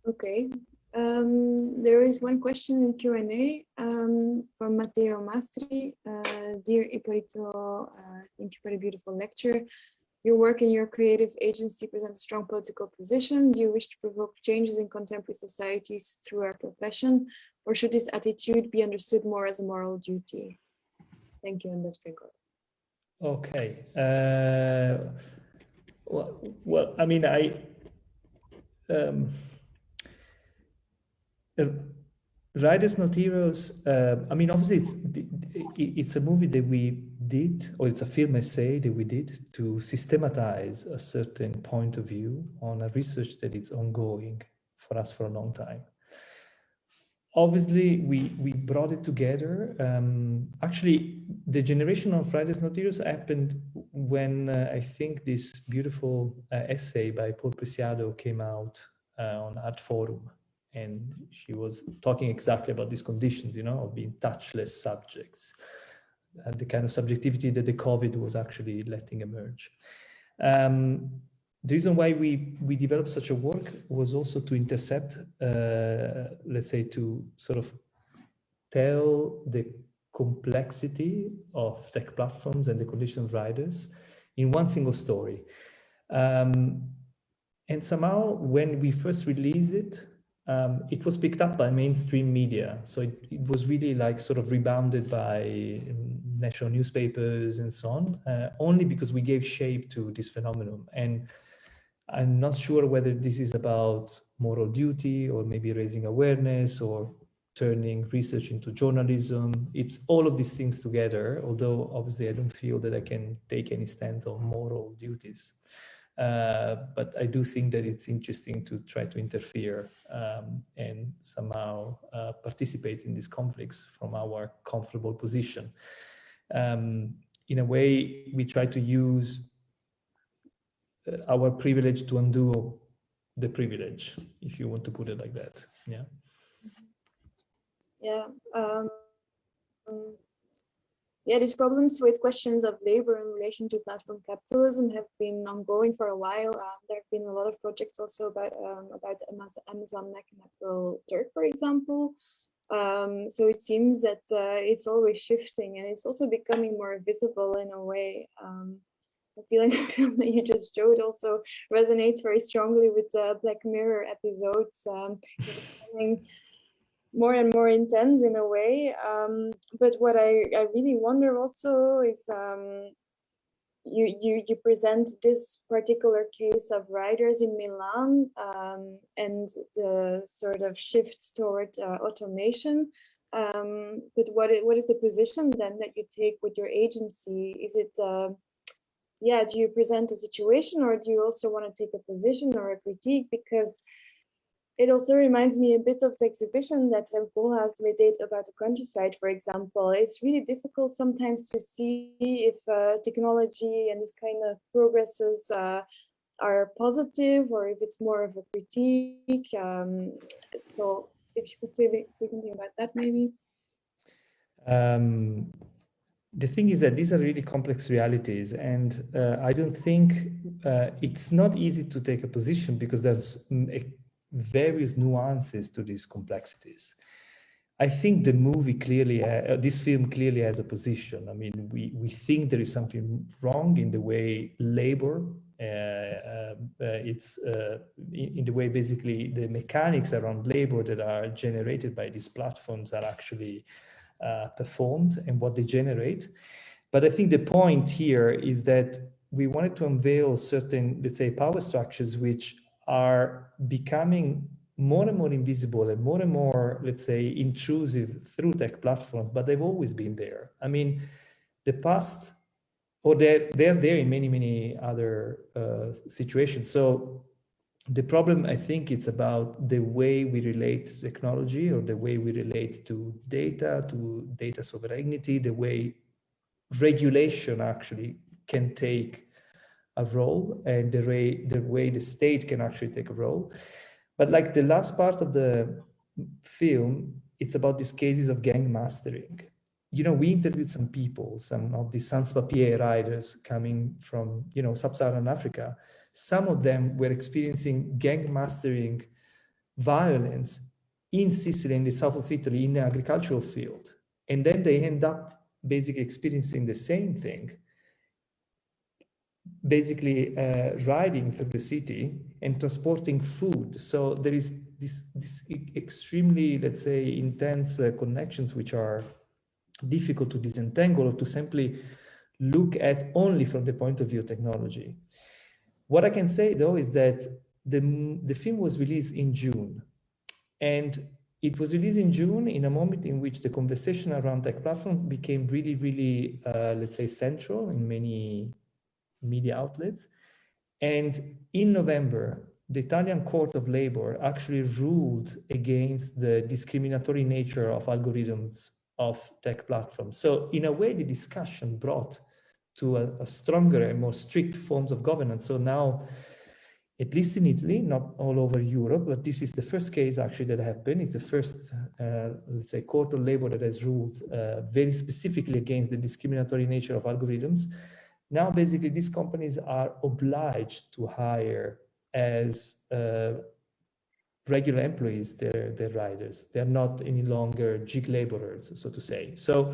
Okay. There is one question in Q&A from Matteo Mastri. Dear Ippolito, thank you for the beautiful lecture. Your work in your creative agency presents a strong political position. Do you wish to provoke changes in contemporary societies through our profession, or should this attitude be understood more as a moral duty? Thank you, Ambassador. Okay. Well, I mean, Writers Not Heroes, I mean, obviously it's a movie that we did, or it's a film essay that we did to systematize a certain point of view on a research that is ongoing for us for a long time. Obviously, we brought it together. Actually, the generation of Writers Not Heroes happened when I think this beautiful essay by Paul Preciado came out on Art Forum. And she was talking exactly about these conditions, you know, of being touchless subjects, the kind of subjectivity that the COVID was actually letting emerge. The reason why we developed such a work was also to intercept, let's say, to sort of tell the complexity of tech platforms and the condition of writers in one single story. And somehow, when we first released it, it was picked up by mainstream media. So it was really like sort of rebounded by national newspapers and so on, only because we gave shape to this phenomenon. And I'm not sure whether this is about moral duty or maybe raising awareness or turning research into journalism. It's all of these things together, although obviously I don't feel that I can take any stance on moral duties. But I do think that it's interesting to try to interfere and somehow participate in these conflicts from our comfortable position. In a way, we try to use our privilege to undo the privilege, if you want to put it like that. Yeah. Yeah. Yeah, these problems with questions of labor in relation to platform capitalism have been ongoing for a while. There have been a lot of projects also about Amazon Mechanical Turk, for example. So it seems that it's always shifting, and it's also becoming more visible in a way. I feel like the film that you just showed also resonates very strongly with Black Mirror episodes. Becoming more and more intense in a way. But what I really wonder also is you present this particular case of writers in Milan and the sort of shift toward automation. But what is the position then that you take with your agency? Is it yeah, do you present a situation, or do you also want to take a position or a critique? Because it also reminds me a bit of the exhibition that Paul has made about the countryside, for example. It's really difficult sometimes to see if technology and this kind of progresses are positive, or if it's more of a critique. So if you could say something about that, maybe. the thing is that these are really complex realities, and I don't think it's not easy to take a position because there's various nuances to these complexities. I think the movie clearly, this film clearly has a position. I mean, we think there is something wrong in the way labor, it's in the way basically the mechanics around labor that are generated by these platforms are actually performed and what they generate. But I think the point here is that we wanted to unveil certain, let's say, power structures which are becoming more and more invisible and more, let's say, intrusive through tech platforms, but they've always been there. I mean, the past, or they're there in many other situations. So the problem, I think, it's about the way we relate to technology, or the way we relate to data sovereignty, the way regulation actually can take a role, and the way the state can actually take a role. But like the last part of the film, it's about these cases of gang mastering. You know, we interviewed some people, some of the sans-papier riders coming from, you know, sub-Saharan Africa. Some of them were experiencing gang mastering violence in Sicily, in the south of Italy, in the agricultural field. And then they end up basically experiencing the same thing, basically riding through the city and transporting food. So there is this extremely, let's say, intense connections which are difficult to disentangle or to simply look at only from the point of view of technology. What I can say though is that the film was released in June, and it was released in June in a moment in which the conversation around tech platforms became really, let's say, central in many media outlets. And in November, the Italian Court of Labor actually ruled against the discriminatory nature of algorithms of tech platforms. So in a way, the discussion brought to a stronger and more strict forms of governance. So now, at least in Italy, not all over Europe, but this is the first case actually that happened. It's the first, let's say, court of labor that has ruled very specifically against the discriminatory nature of algorithms. Now, basically, these companies are obliged to hire as regular employees their riders. They're not any longer gig laborers, so to say. So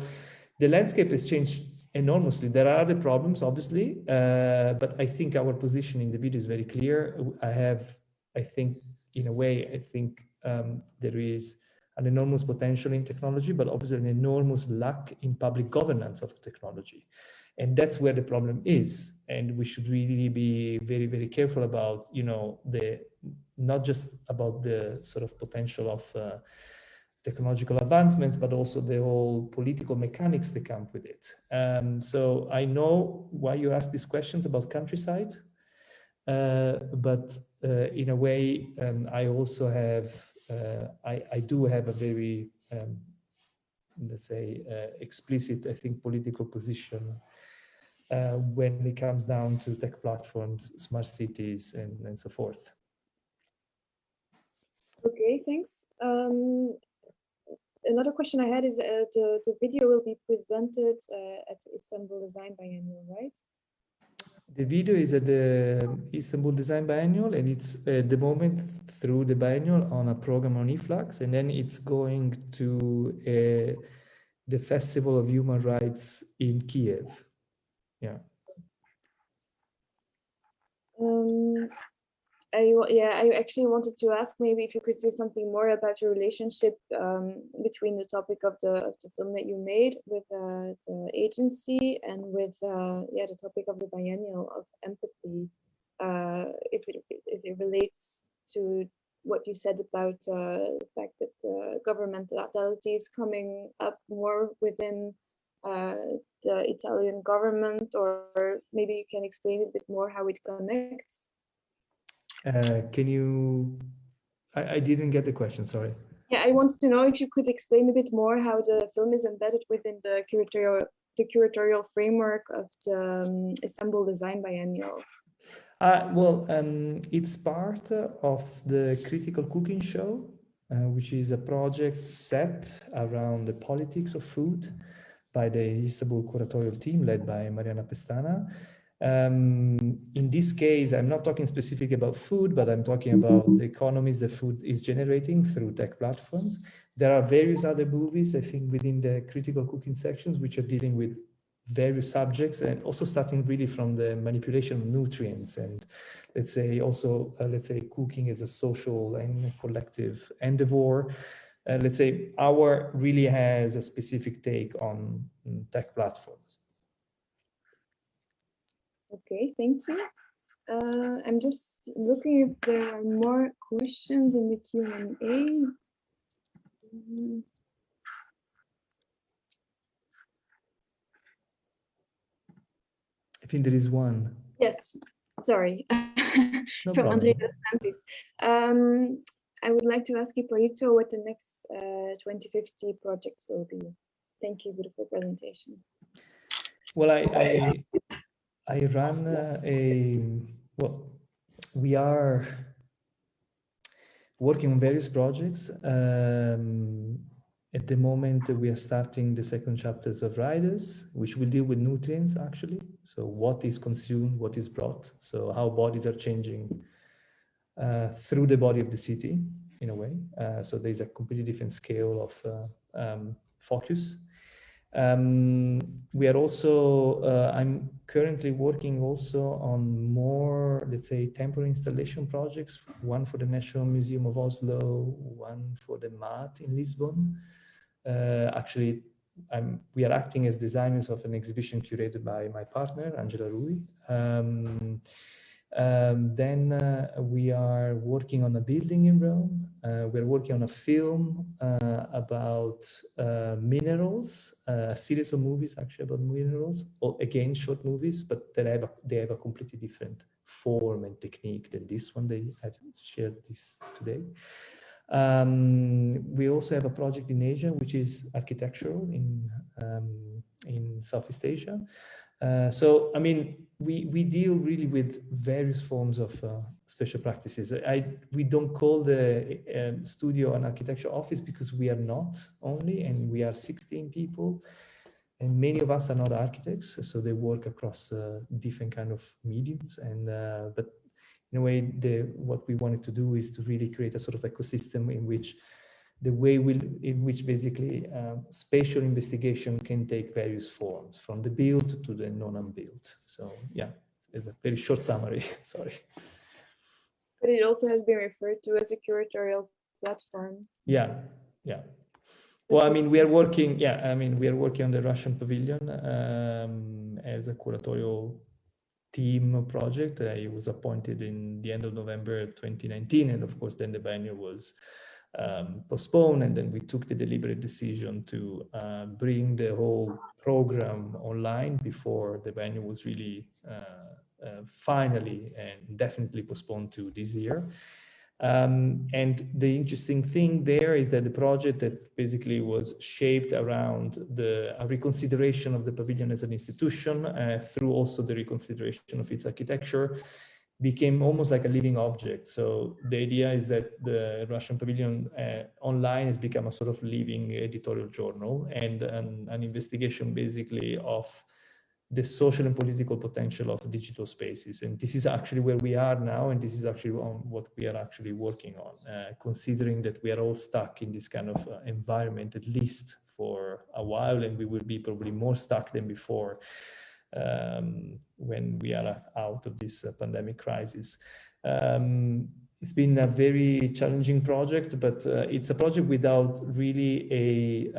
the landscape has changed enormously. There are other problems, obviously, but I think our position in the video is very clear. I think, in a way, there is an enormous potential in technology, but obviously an enormous lack in public governance of technology. And that's where the problem is. And we should really be very careful about, you know, not just about the sort of potential of technological advancements, but also the whole political mechanics that come with it. So I know why you ask these questions about countryside, but in a way, I also have, I do have a very, let's say, explicit, I think, political position when it comes down to tech platforms, smart cities, and so forth. Okay, thanks. Another question I had is the video will be presented at the Istanbul Design Biennial, right? The video is at the Istanbul Design Biennial, and it's at the moment through the biennial on a program on eFlux, and then it's going to the Festival of Human Rights in Kiev. Yeah. I actually wanted to ask maybe if you could say something more about your relationship between the topic of the film that you made with the agency and with the topic of the biennial of empathy, if it relates to what you said about the fact that governmentality is coming up more within the Italian government, or maybe you can explain a bit more how it connects. Can you, I didn't get the question, sorry. Yeah, I wanted to know if you could explain a bit more how the film is embedded within the curatorial framework of the Istanbul Design Biennial. Well, it's part of the Critical Cooking Show, which is a project set around the politics of food by the Istanbul curatorial team led by Mariana Pestana. In this case, I'm not talking specifically about food, but I'm talking about the economies that food is generating through tech platforms. There are various other movies, I think, within the critical cooking sections, which are dealing with various subjects and also starting really from the manipulation of nutrients and let's say also, let's say cooking as a social and collective endeavor. Let's say our really has a specific take on tech platforms. Okay, thank you. I'm just looking if there are more questions in the Q&A. I think there is one. Yes, sorry, No from problem. Andrea Santis. I would like to ask Ippolito what the next 2050 projects will be. Thank you, beautiful presentation. Well, I run well, we are working on various projects. At the moment, we are starting the second chapters of Riders, which will deal with nutrients, actually. So what is consumed, what is brought, so how bodies are changing through the body of the city, in a way. So there's a completely different scale of focus. We are also, I'm currently working also on more, let's say, temporary installation projects, one for the National Museum of Oslo, one for the MAT in Lisbon. Actually, we are acting as designers of an exhibition curated by my partner, Angela Rui. Then we are working on a building in Rome. We're working on a film about minerals, a series of movies actually about minerals, or again short movies, but they have a completely different form and technique than this one. I've shared this today. We also have a project in Asia, which is architectural in Southeast Asia. So, I mean, we deal really with various forms of special practices. We don't call the studio an architecture office because we are not only, and we are 16 people, and many of us are not architects, so they work across different kind of mediums. And but in a way, what we wanted to do is to really create a sort of ecosystem in which in which basically spatial investigation can take various forms, from the built to the non-unbuilt. So yeah, it's a very short summary, sorry. But it also has been referred to as a curatorial platform. Yeah, yeah. Well, I mean, we are working, we are working on the Russian pavilion as a curatorial team project. I was appointed in the end of November 2019, and of course then the biennial was postponed, and then we took the deliberate decision to bring the whole program online before the biennial was really finally and definitely postponed to this year. And the interesting thing there is that the project that basically was shaped around a reconsideration of the pavilion as an institution through also the reconsideration of its architecture became almost like a living object. So the idea is that the Russian pavilion online has become a sort of living editorial journal and an investigation basically of the social and political potential of digital spaces. And this is actually where we are now, and this is actually what we are actually working on, considering that we are all stuck in this kind of environment, at least for a while, and we will be probably more stuck than before when we are out of this pandemic crisis. It's been a very challenging project, but it's a project without really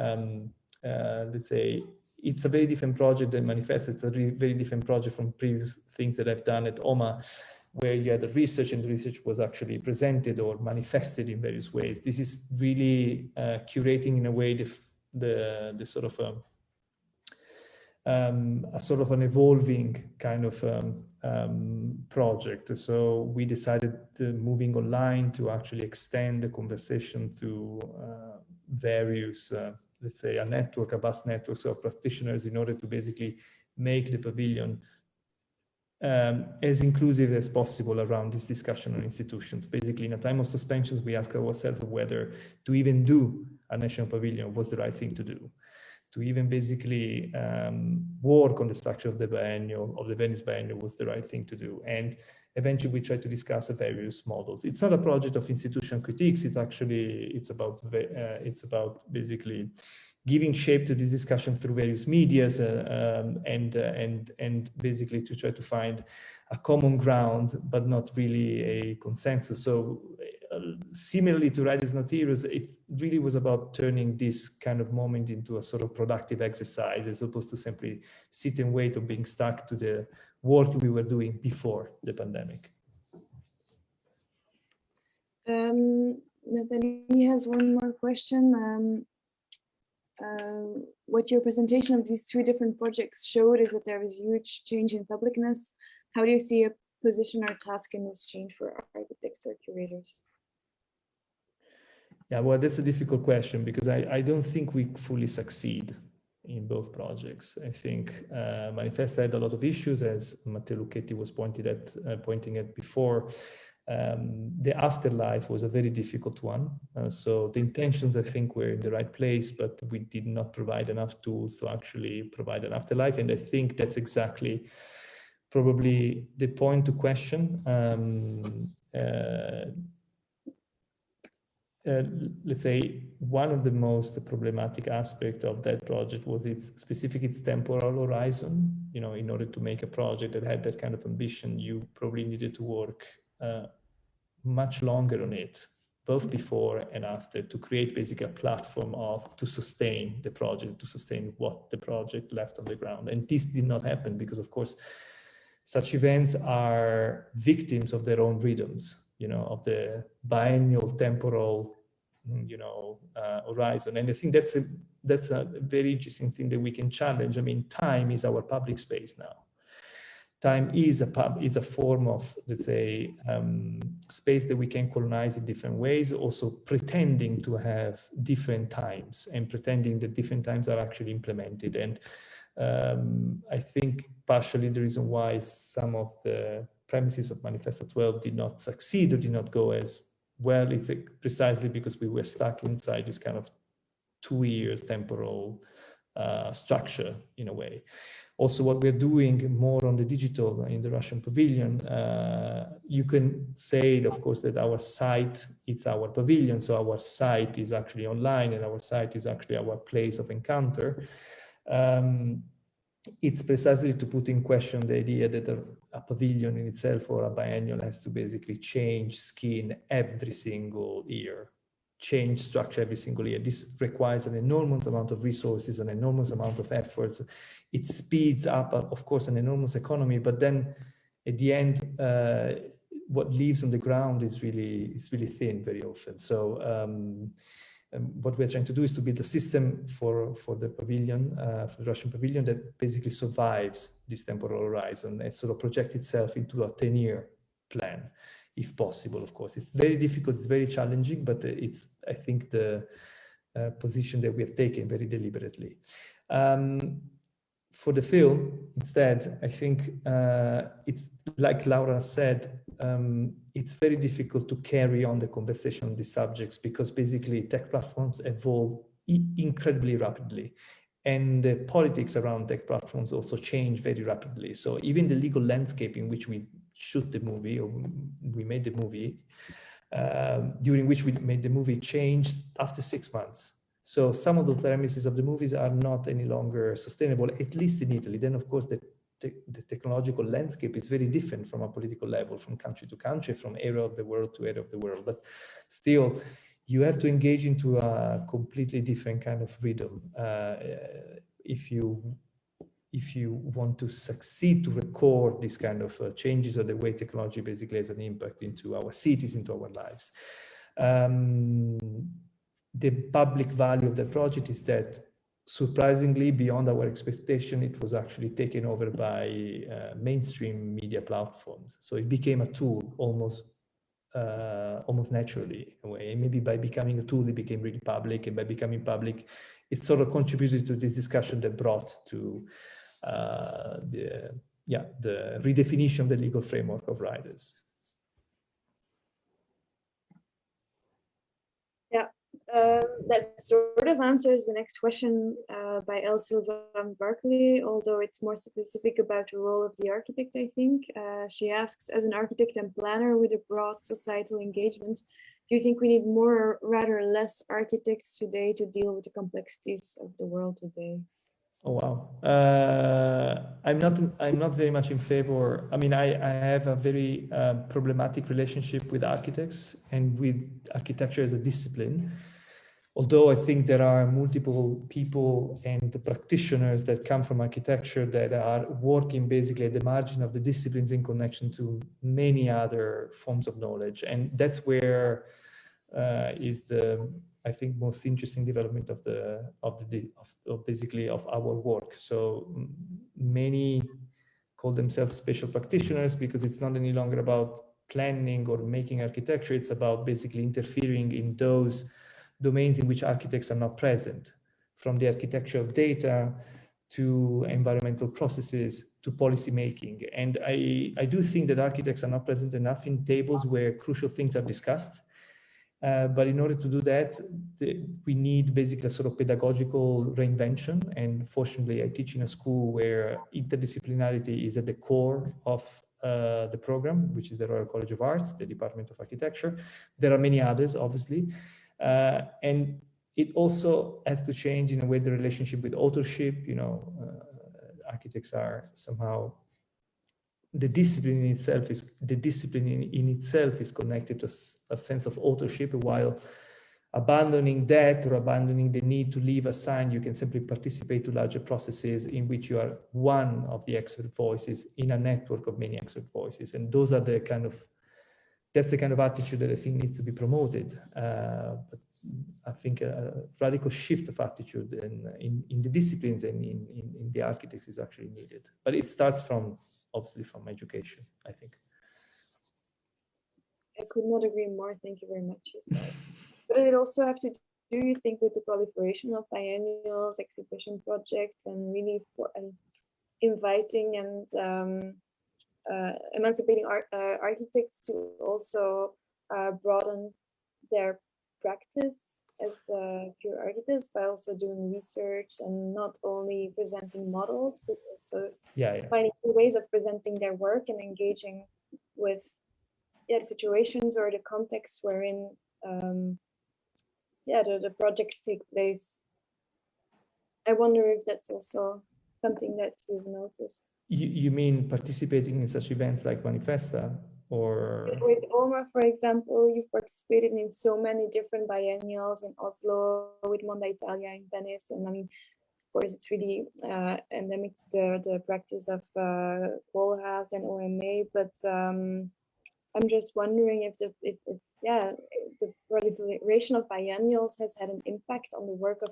let's say, it's a very different project than Manifesta. It's a very different project from previous things that I've done at OMA, where you had the research and the research was actually presented or manifested in various ways. This is really curating in a way the sort of a sort of an evolving kind of project. So we decided moving online to actually extend the conversation to various let's say a vast network of practitioners in order to basically make the pavilion as inclusive as possible around this discussion on institutions. Basically, in a time of suspensions, we ask ourselves whether to even do a national pavilion was the right thing to do. to even basically work on the structure of the biennial, of the Venice Biennial, was the right thing to do. And eventually we tried to discuss the various models. It's not a project of institutional critiques. It's about basically giving shape to this discussion through various medias and basically to try to find a common ground, but not really a consensus. So similarly to Writers Not Heroes, it really was about turning this kind of moment into a sort of productive exercise, as opposed to simply sit and wait or being stuck to the work we were doing before the pandemic. Nathalie has one more question. What your presentation of these two different projects showed is that there is huge change in publicness. How do you see a position or task in this change for architects or curators? Yeah, well, that's a difficult question, because I don't think we fully succeed in both projects. I think Manifesta had a lot of issues, as Matteo Lucchetti was pointing at before. The afterlife was a very difficult one. So the intentions, I think, were in the right place, but we did not provide enough tools to actually provide an afterlife. And I think that's exactly probably the point to question. Let's say one of the most problematic aspects of that project was its temporal horizon. You know, in order to make a project that had that kind of ambition, you probably needed to work much longer on it, both before and after, to create basically a platform to sustain the project, to sustain what the project left on the ground. And this did not happen because, of course, such events are victims of their own rhythms, you know, of the biennial temporal, horizon. And I think that's a very interesting thing that we can challenge. I mean, time is our public space now. Time is a form of, let's say, space that we can colonize in different ways, also pretending to have different times and pretending that different times are actually implemented. And I think partially the reason why some of the premises of Manifesta 12 did not succeed or did not go as well is precisely because we were stuck inside this kind of 2 years temporal structure in a way. Also, what we're doing more on the digital in the Russian pavilion, you can say, of course, that our site is our pavilion. So our site is actually online and our site is actually our place of encounter. It's precisely to put in question the idea that a pavilion in itself or a biennial has to basically change skin every single year, change structure every single year. This requires an enormous amount of resources, an enormous amount of efforts. It speeds up, of course, an enormous economy, but then at the end, what leaves on the ground is really thin very often. So what we're trying to do is to build a system for the pavilion, for the Russian pavilion, that basically survives this temporal horizon and sort of project itself into a 10-year plan, if possible. Of course, it's very difficult, it's very challenging, but it's, I think, the position that we have taken very deliberately. For the film, instead, I think it's like Laura said, it's very difficult to carry on the conversation on these subjects because basically tech platforms evolve incredibly rapidly. And the politics around tech platforms also change very rapidly. So even the legal landscape in which we shoot the movie, or we made the movie, during which we made the movie, changed after 6 months. So some of the premises of the movies are not any longer sustainable, at least in Italy. Then, of course, the technological landscape is very different from a political level, from country to country, from area of the world to area of the world. But still, you have to engage into a completely different kind of rhythm if you want to succeed to record these kind of changes or the way technology basically has an impact into our cities, into our lives. The public value of the project is that, surprisingly, beyond our expectation, it was actually taken over by mainstream media platforms. So it became a tool almost naturally, in a way. And maybe by becoming a tool, it became really public, and by becoming public, it sort of contributed to this discussion that brought to the redefinition of the legal framework of writers. Yeah. That sort of answers the next question by El Silvan Barkley, although it's more specific about the role of the architect, I think. She asks, as an architect and planner with a broad societal engagement, do you think we need more or rather less architects today to deal with the complexities of the world today? Oh wow! I'm not very much in favor. I mean, I have a very problematic relationship with architects and with architecture as a discipline. Although I think there are multiple people and the practitioners that come from architecture that are working basically at the margin of the disciplines in connection to many other forms of knowledge, and that's where is the, I think, most interesting development of basically of our work. So many call themselves special practitioners because it's not any longer about planning or making architecture. It's about basically interfering in those domains in which architects are not present, from the architecture of data to environmental processes to policy making. And I do think that architects are not present enough in tables where crucial things are discussed. But in order to do that, we need basically a sort of pedagogical reinvention. And fortunately, I teach in a school where interdisciplinarity is at the core of the program, which is the Royal College of Arts, the Department of Architecture. There are many others, obviously. And it also has to change in a way the relationship with authorship. You know, architects are somehow, the discipline in itself is connected to a sense of authorship, while abandoning that or abandoning the need to leave a sign, you can simply participate to larger processes in which you are one of the expert voices in a network of many expert voices. And those are the kind of, that's the kind of attitude that I think needs to be promoted. But I think a radical shift of attitude in the disciplines and in the architects is actually needed. But it starts from, obviously, from education, I think. I could not agree more. Thank you very much. But it also have to do, you think, with the proliferation of biennials, exhibition projects, and really inviting and emancipating architects to also broaden their practice as pure architects by also doing research and not only presenting models, but also finding new ways of presenting their work and engaging with the situations or the context wherein the projects take place. I wonder if that's also something that you've noticed. You mean participating in such events like Manifesta? Or with OMA, for example, you participated in so many different biennials in Oslo, with Monda Italia in Venice, and I mean, of course, it's really endemic to the practice of Koolhaas and OMA. But I'm just wondering if the proliferation of biennials has had an impact on the work of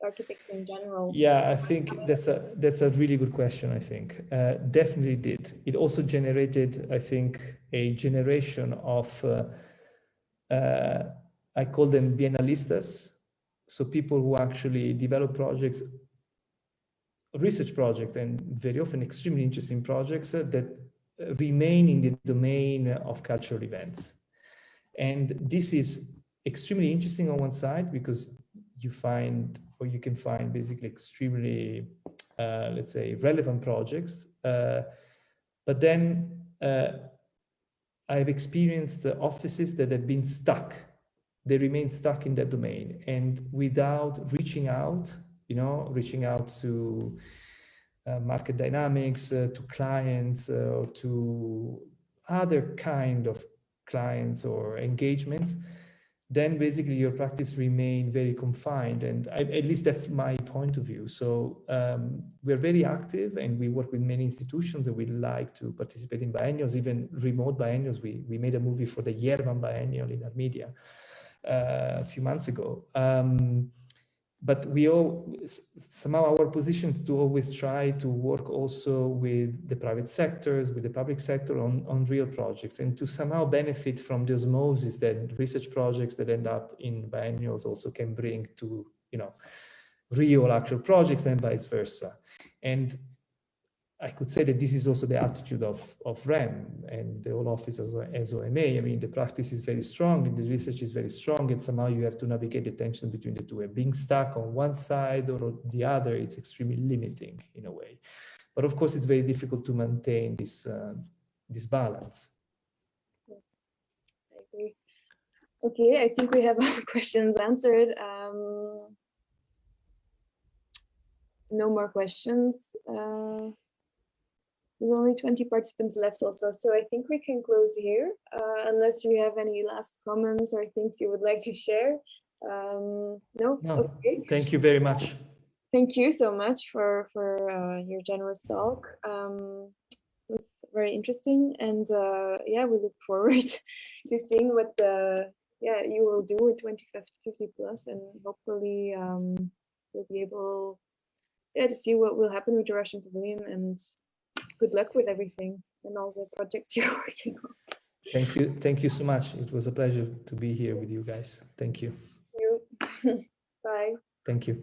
architects in general. Yeah, I think that's a really good question. I think definitely did. It also generated, I think, a generation of I call them biennalistas, so people who actually develop projects, research projects, and very often extremely interesting projects that remain in the domain of cultural events. And this is extremely interesting on one side because you can find basically extremely, let's say, relevant projects. But then I've experienced offices that have been stuck. They remain stuck in that domain, and without reaching out to market dynamics, to clients, or to other kind of clients or engagements, then basically your practice remain very confined. And at least that's my point of view. So we're very active and we work with many institutions and we like to participate in biennials, even remote biennials. We made a movie for the Yerevan Biennial in Armenia a few months ago. But somehow our position is to always try to work also with the private sectors, with the public sector on real projects, and to somehow benefit from the osmosis that research projects that end up in biennials also can bring to, real actual projects and vice versa. And I could say that this is also the attitude of REM and the whole office as OMA. I mean, the practice is very strong and the research is very strong, and somehow you have to navigate the tension between the two. And being stuck on one side or the other, it's extremely limiting in a way. But of course, it's very difficult to maintain this balance. Yes, I agree. Okay, I think we have all the questions answered. No more questions. There's only 20 participants left also, so I think we can close here, unless you have any last comments or things you would like to share. No? Okay. Thank you very much. Thank you so much for your generous talk. It's very interesting, and yeah, we look forward to seeing what you will do with 2050 plus, and hopefully we'll be able to see what will happen with the Russian Pavilion, and good luck with everything and all the projects you're working on. Thank you so much. It was a pleasure to be here with you guys. Thank you. Bye. Thank you.